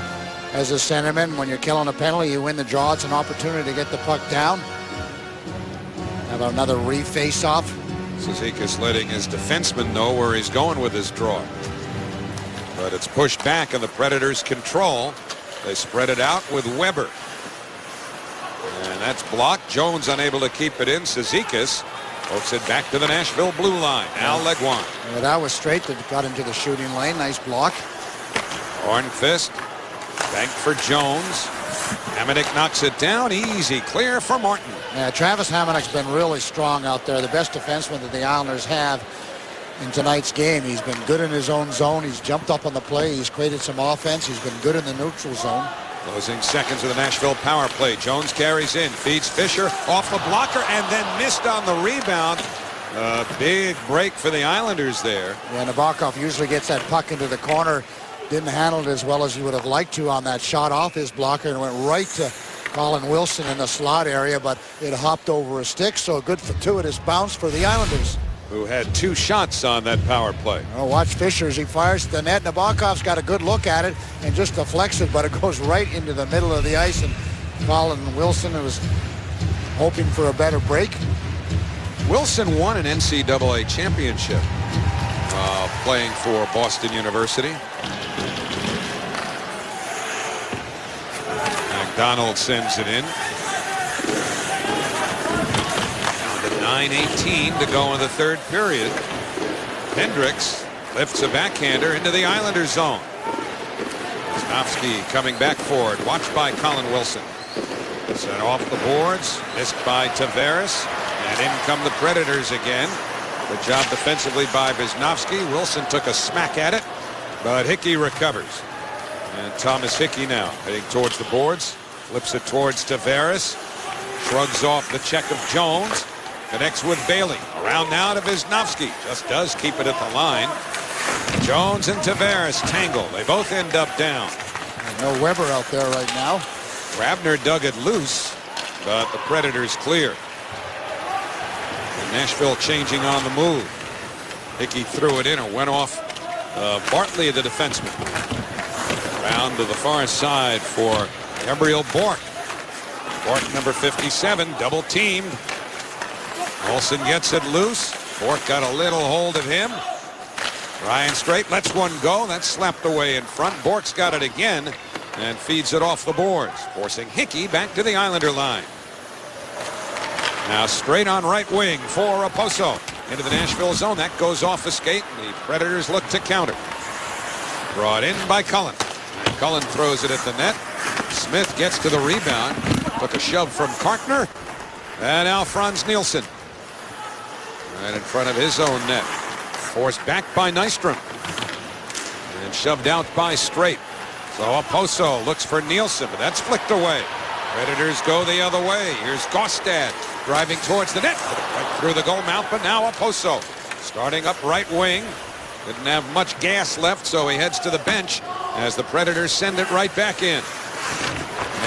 centerman. When you're killing a penalty, you win the draw. It's an opportunity to get the puck down. Have another re-face-off. Cizikas letting his defenseman know where he's going with his draw. But it's pushed back, and the Predators control. They spread it out with Weber. And that's blocked. Jones unable to keep it in. Cizikas pokes it back to the Nashville blue line. Al Legwand. Yeah, that was straight that got into the shooting lane. Nice block. Hornqvist. Bank for Jones. Hamonic knocks it down. Easy clear for Martin. Yeah, Travis Hamonic's been really strong out there. The best defenseman that the Islanders have in tonight's game. He's been good in his own zone. He's jumped up on the play. He's created some offense. He's been good in the neutral zone. Closing seconds of the Nashville power play. Jones carries in, feeds Fisher off the blocker, and then missed on the rebound. A big break for the Islanders there. Yeah, Nabokov usually gets that puck into the corner. Didn't handle it as well as he would have liked to on that shot off his blocker, and went right to Colin Wilson in the slot area, but it hopped over a stick, so a good fortuitous bounce for the Islanders, who had 2 shots on that power play. Oh, watch Fisher as he fires to the net. Nabokov's got a good look at it and just deflects it, but it goes right into the middle of the ice, and Colin Wilson was hoping for a better break. Wilson won an NCAA championship playing for Boston University. McDonald sends it in. Down to 9:18 to go in the third period. Hendricks lifts a backhander into the Islanders zone. Wisnowski coming back forward, watched by Colin Wilson. Set off the boards, missed by Tavares, and in come the Predators again. Good job defensively by Wisnowski. Wilson took a smack at it, but Hickey recovers. And Thomas Hickey now heading towards the boards, flips it towards Tavares, shrugs off the check of Jones, connects with Bailey. Around now to Wisnowski, just does keep it at the line. Jones and Tavares tangle. They both end up down. No Weber out there right now. Grabner dug it loose, but the Predators clear. And Nashville changing on the move. Hickey threw it in or went off Bartley, the defenseman. Round to the far side for Gabriel Bourque. Bourque, number 57, double teamed. Olsen gets it loose. Bourque got a little hold of him. Ryan Straight lets one go. That's slapped away in front. Bourque's got it again and feeds it off the boards, forcing Hickey back to the Islander line. Now Straight on right wing for Raposo into the Nashville zone. That goes off the skate, and the Predators look to counter. Brought in by Cullen. And Cullen throws it at the net. Smith gets to the rebound. Took a shove from Kartner. And now Franz Nielsen. Right in front of his own net. Forced back by Nystrom. And shoved out by Straight. So Raposo looks for Nielsen, but that's flicked away. Predators go the other way. Here's Gaustad driving towards the net. Right through the goal mouth, but now Raposo starting up right wing. Didn't have much gas left, so he heads to the bench as the Predators send it right back in.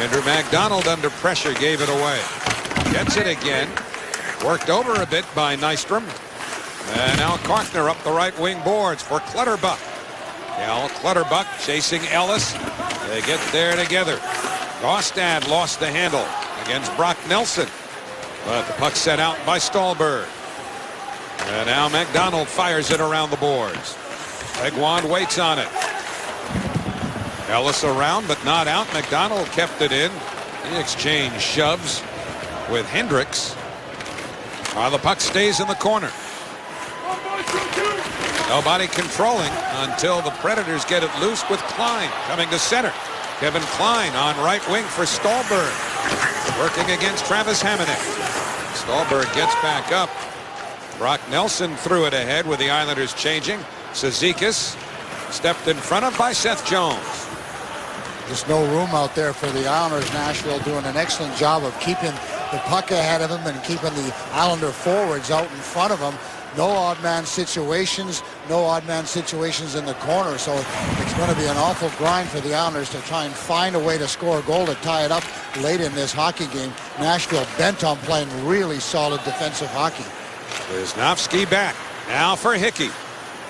Andrew MacDonald under pressure gave it away. Gets it again. Worked over a bit by Nystrom. And now Kartner up the right wing boards for Clutterbuck. Cal Clutterbuck chasing Ellis. They get there together. Gaustad lost the handle against Brock Nelson. But the puck set out by Stallberg. And now MacDonald fires it around the boards. Legwand waits on it. Ellis around but not out. MacDonald kept it in. He exchanged shoves. with Hendricks. While the puck stays in the corner. Nobody controlling until the Predators get it loose with Klein coming to center. Kevin Klein on right wing for Ståhlberg. Working against Travis Hamonic. Ståhlberg gets back up. Brock Nelson threw it ahead with the Islanders changing. Cizikas stepped in front of by Seth Jones. Just no room out there for the Islanders. Nashville doing an excellent job of keeping the puck ahead of them and keeping the Islander forwards out in front of them. No odd man situations, no odd man situations in the corner. So it's going to be an awful grind for the Islanders to try and find a way to score a goal to tie it up late in this hockey game. Nashville bent on playing really solid defensive hockey. Wisnowski back. Now for Hickey.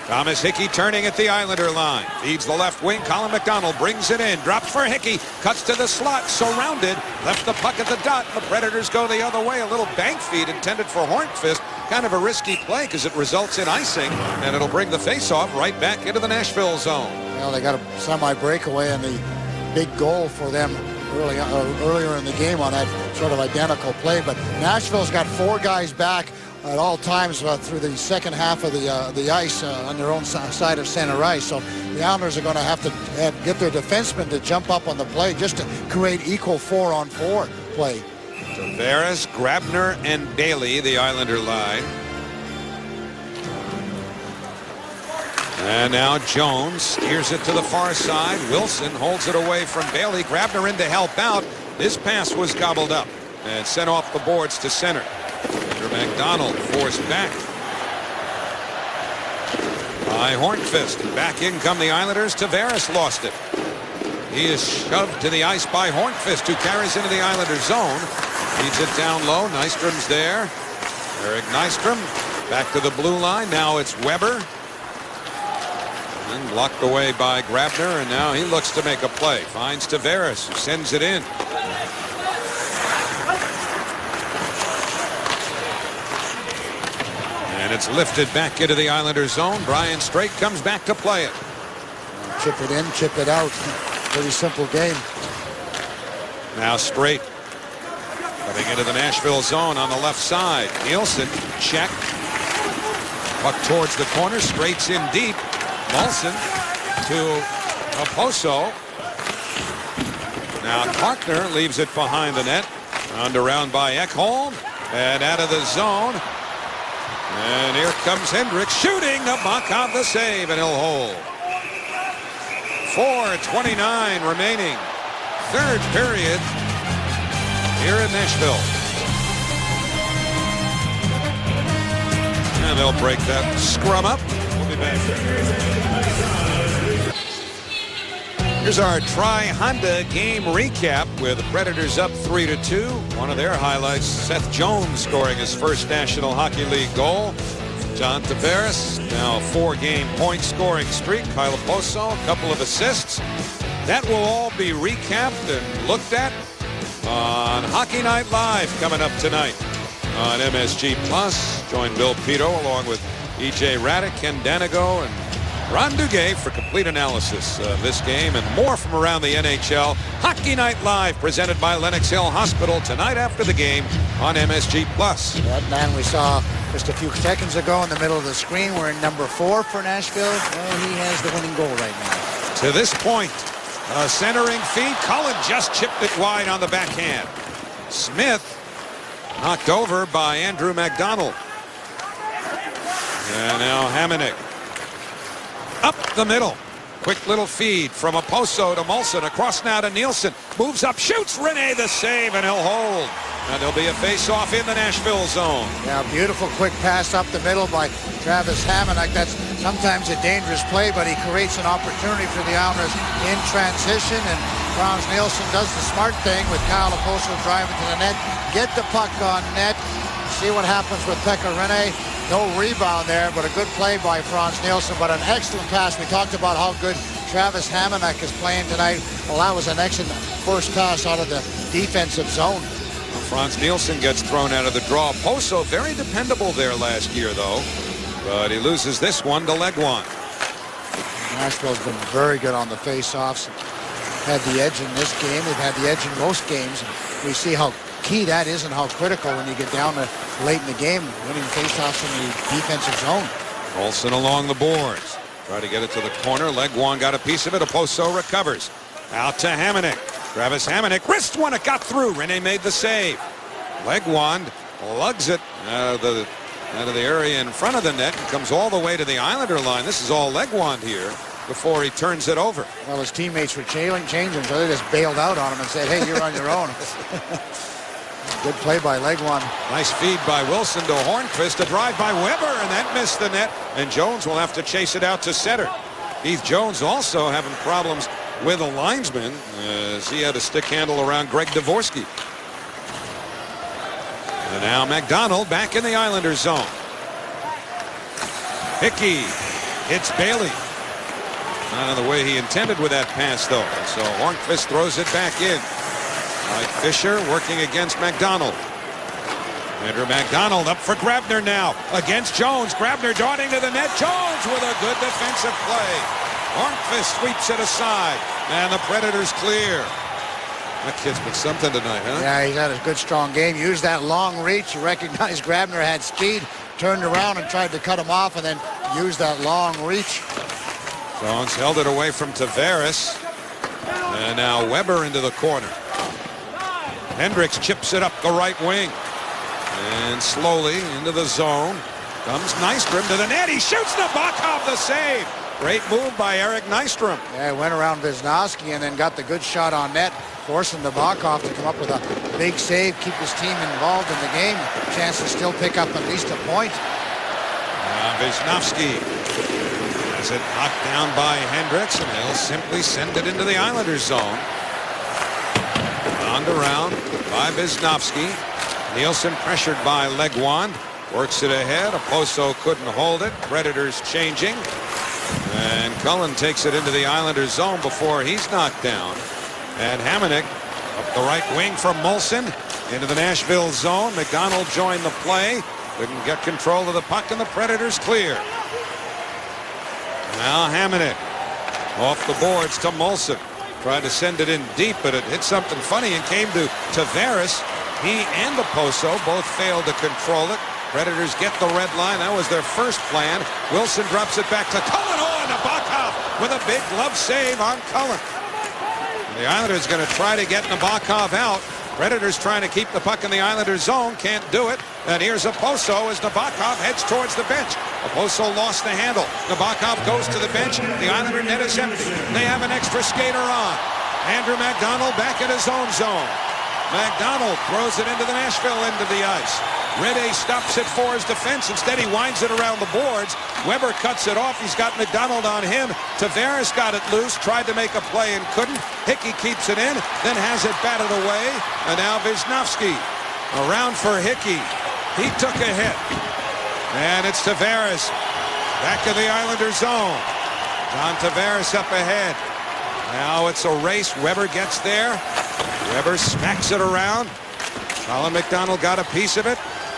Thomas Hickey turning at the Islander line. Feeds the left wing. Colin McDonald brings it in. Drops for Hickey. Cuts to the slot. Surrounded. Left the puck at the dot. The Predators go the other way. A little bank feed intended for Hornqvist. Kind of a risky play because it results in icing. And it'll bring the faceoff right back into the Nashville zone. Well, they got a semi-breakaway and the big goal for them earlier in the game on that sort of identical play. But Nashville's got 4 guys back at all times through the second half of the ice on their own side of center ice. So the Islanders are going to have to get their defensemen to jump up on the play just to create equal 4-on-4 play. Tavares, Grabner, and Bailey, the Islander line. And now Jones steers it to the far side. Wilson holds it away from Bailey. Grabner in to help out. His pass was gobbled up and sent off the boards to center. Andrew McDonald forced back by Hornqvist. Back in come the Islanders. Tavares lost it. He is shoved to the ice by Hornqvist, who carries into the Islanders zone. Feeds it down low. Nystrom's there. Eric Nystrom back to the blue line. Now it's Weber. And blocked away by Grabner, and now he looks to make a play. Finds Tavares, who sends it in. And it's lifted back into the Islanders zone. Brian Straight comes back to play it. Chip it in, chip it out. Pretty simple game. Now Straight coming into the Nashville zone on the left side. Nielsen, check. Puck towards the corner. Straight's in deep. Molson to Oposo. Now Parkner leaves it behind the net. Turned around by Ekholm. And out of the zone. And here comes Hendricks shooting. The buck on the save, and he'll hold. 4:29 remaining. Third period here in Nashville. And they'll break that scrum up. We'll be back. Here's our Tri-Honda game recap with the Predators up 3-2. One of their highlights, Seth Jones scoring his first National Hockey League goal. John Tavares, now a 4-game point scoring streak. Kyle Oposo, a couple of assists. That will all be recapped and looked at on Hockey Night Live coming up tonight on MSG Plus. Join Bill Pito along with E.J. Raddick, Ken Danigo, and Ron Duguay for complete analysis of this game and more from around the NHL. Hockey Night Live presented by Lenox Hill Hospital tonight after the game on MSG Plus. That man we saw just a few seconds ago in the middle of the screen wearing number 4 for Nashville. Well, he has the winning goal right now. To this point, a centering feed. Cullen just chipped it wide on the backhand. Smith knocked over by Andrew McDonald. And now Hamonic. Up the middle. Quick little feed from Oposo to Molson. Across now to Nielsen. Moves up, shoots. Rene the save, and he'll hold. And there'll be a face-off in the Nashville zone. Yeah, beautiful quick pass up the middle by Travis Hamonic. That's sometimes a dangerous play, but he creates an opportunity for the Islanders in transition. And Frans Nielsen does the smart thing with Kyle Oposo driving to the net. Get the puck on net. See what happens with Pekka Rinne. No rebound there, but a good play by Frans Nielsen, but an excellent pass. We talked about how good Travis Hamonic is playing tonight. Well, that was an excellent first pass out of the defensive zone. Well, Frans Nielsen gets thrown out of the draw. Poso, very dependable there last year, though. But he loses this one to Legwand. Nashville's been very good on the face-offs. Had the edge in this game. They've had the edge in most games. We see how key that is and how critical when you get down to late in the game, winning faceoffs in the defensive zone. Olsen along the boards. Try to get it to the corner. Legwand got a piece of it. Oposo recovers. Out to Hamonic. Travis Hamonic. Wrist one. It got through. Rene made the save. Legwand lugs it out of the area in front of the net and comes all the way to the Islander line. This is all Legwand here before he turns it over. Well, his teammates were changing, so they just bailed out on him and said, hey, you're on your own. Good play by Legwand. Nice feed by Wilson to Hornqvist. A drive by Weber, and that missed the net. And Jones will have to chase it out to center. Keith Jones also having problems with a linesman as he had a stick handle around Greg Dvorsky. And now McDonald back in the Islanders zone. Hickey hits Bailey. Not the way he intended with that pass, though. So Hornqvist throws it back in. Mike Fisher working against McDonald. Andrew McDonald up for Grabner now against Jones. Grabner darting to the net. Jones with a good defensive play. Hornqvist sweeps it aside. And the Predators clear. That kid's been something tonight, huh? Yeah, he's had a good, strong game. Used that long reach. You recognize Grabner had speed. Turned around and tried to cut him off and then used that long reach. Jones held it away from Tavares. And now Weber into the corner. Hendricks chips it up the right wing. And slowly into the zone comes Nystrom to the net. He shoots Nabokov the save. Great move by Eric Nystrom. Yeah, went around Wisnowski and then got the good shot on net, forcing Nabokov to come up with a big save, keep his team involved in the game. Chance to still pick up at least a point. Wisnowski has it knocked down by Hendricks, and he'll simply send it into the Islanders zone. Round around by Wisnowski. Nielsen pressured by Legwand. Works it ahead. Oposo couldn't hold it. Predators changing. And Cullen takes it into the Islanders zone before he's knocked down. And Hamonic up the right wing from Molson into the Nashville zone. McDonald joined the play. Couldn't get control of the puck, and the Predators clear. Now Hamonic off the boards to Molson. Tried to send it in deep, but it hit something funny and came to Tavares. He and Oposo both failed to control it. Predators get the red line. That was their first plan. Wilson drops it back to Cullen. Oh, and Nabokov with a big glove save on Cullen. The Islanders going to try to get Nabokov out. Predators trying to keep the puck in the Islanders zone. Can't do it. And here's Oposo as Nabokov heads towards the bench. Oposo lost the handle. Nabokov goes to the bench. The Islander net is empty. They have an extra skater on. Andrew McDonald back in his own zone. McDonald throws it into the Nashville end of the ice. Rene stops it for his defense. Instead, he winds it around the boards. Weber cuts it off. He's got McDonald on him. Tavares got it loose, tried to make a play and couldn't. Hickey keeps it in, then has it batted away. And now Wisnowski around for Hickey. He took a hit. And it's Tavares back in the Islanders zone. John Tavares up ahead. Now it's a race. Weber gets there. Weber smacks it around. Colin McDonald got a piece of it.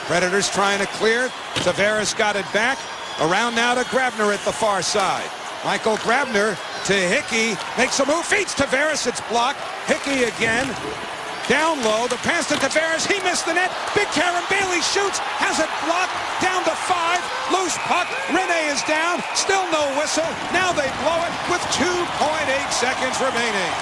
Predators trying to clear. Tavares got it back. Around now to Grabner at the far side. Michael Grabner to Hickey. Makes a move. Feeds Tavares. It's blocked. Hickey again. Down low. The pass to Tavares. He missed the net. Big Karen Bailey shoots. Has it blocked. Down to 5. Loose puck. Rene is down. Still no whistle. Now they blow it with 2.8 seconds remaining.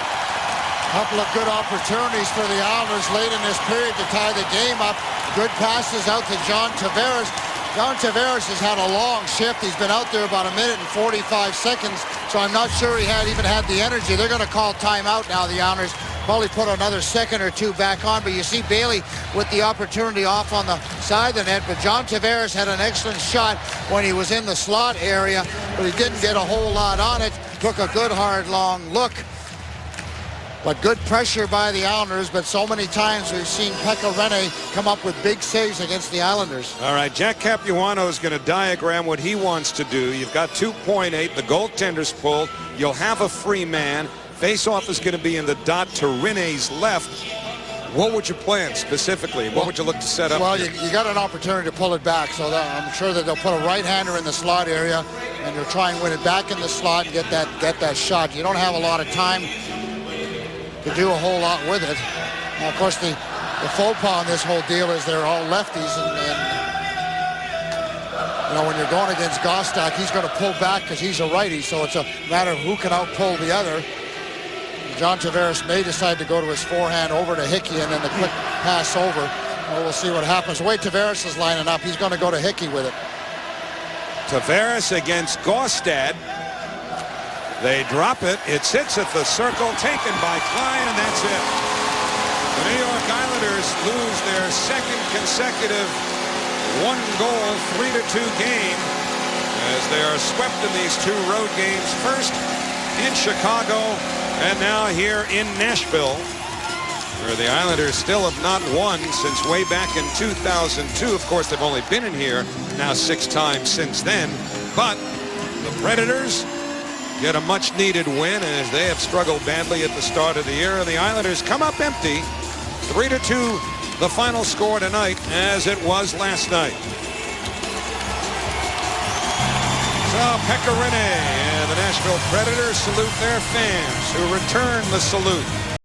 Couple of good opportunities for the Islanders late in this period to tie the game up. Good passes out to John Tavares. John Tavares has had a long shift. He's been out there about 1 minute and 45 seconds, so I'm not sure he even had the energy. They're going to call timeout now, the Islanders. Probably put another second or two back on, but you see Bailey with the opportunity off on the side of the net. But John Tavares had an excellent shot when he was in the slot area, but he didn't get a whole lot on it. Took a good, hard, long look. But good pressure by the Islanders, but so many times we've seen Pekka Rene come up with big saves against the Islanders. All right, Jack Capuano is going to diagram what he wants to do. You've got 2.8. The goaltender's pulled. You'll have a free man. Face-off is going to be in the dot to Rene's left. What would you plan specifically? What would you look to set up? Well, you got an opportunity to pull it back, so I'm sure that they'll put a right-hander in the slot area, and you'll try and win it back in the slot and get that shot. You don't have a lot of time to do a whole lot with it. Now, of course, the the faux pas in this whole deal is they're all lefties, and you know, when you're going against Gostak, he's going to pull back because he's a righty, so it's a matter of who can outpull the other. John Tavares may decide to go to his forehand over to Hickey and then the quick pass over. Well, we'll see what happens. The way Tavares is lining up, he's going to go to Hickey with it. Tavares against Gaustad. They drop it. It sits at the circle, taken by Klein, and that's it. The New York Islanders lose their second consecutive one-goal, 3-2 game as they are swept in these two road games. First in Chicago and now here in Nashville, where the Islanders still have not won since way back in 2002. Of course, they've only been in here now 6 times since then. But the Predators get a much-needed win as they have struggled badly at the start of the year. And the Islanders come up empty. 3-2 the final score tonight, as it was last night. So Pekka Rinne and the Nashville Predators salute their fans, who return the salute.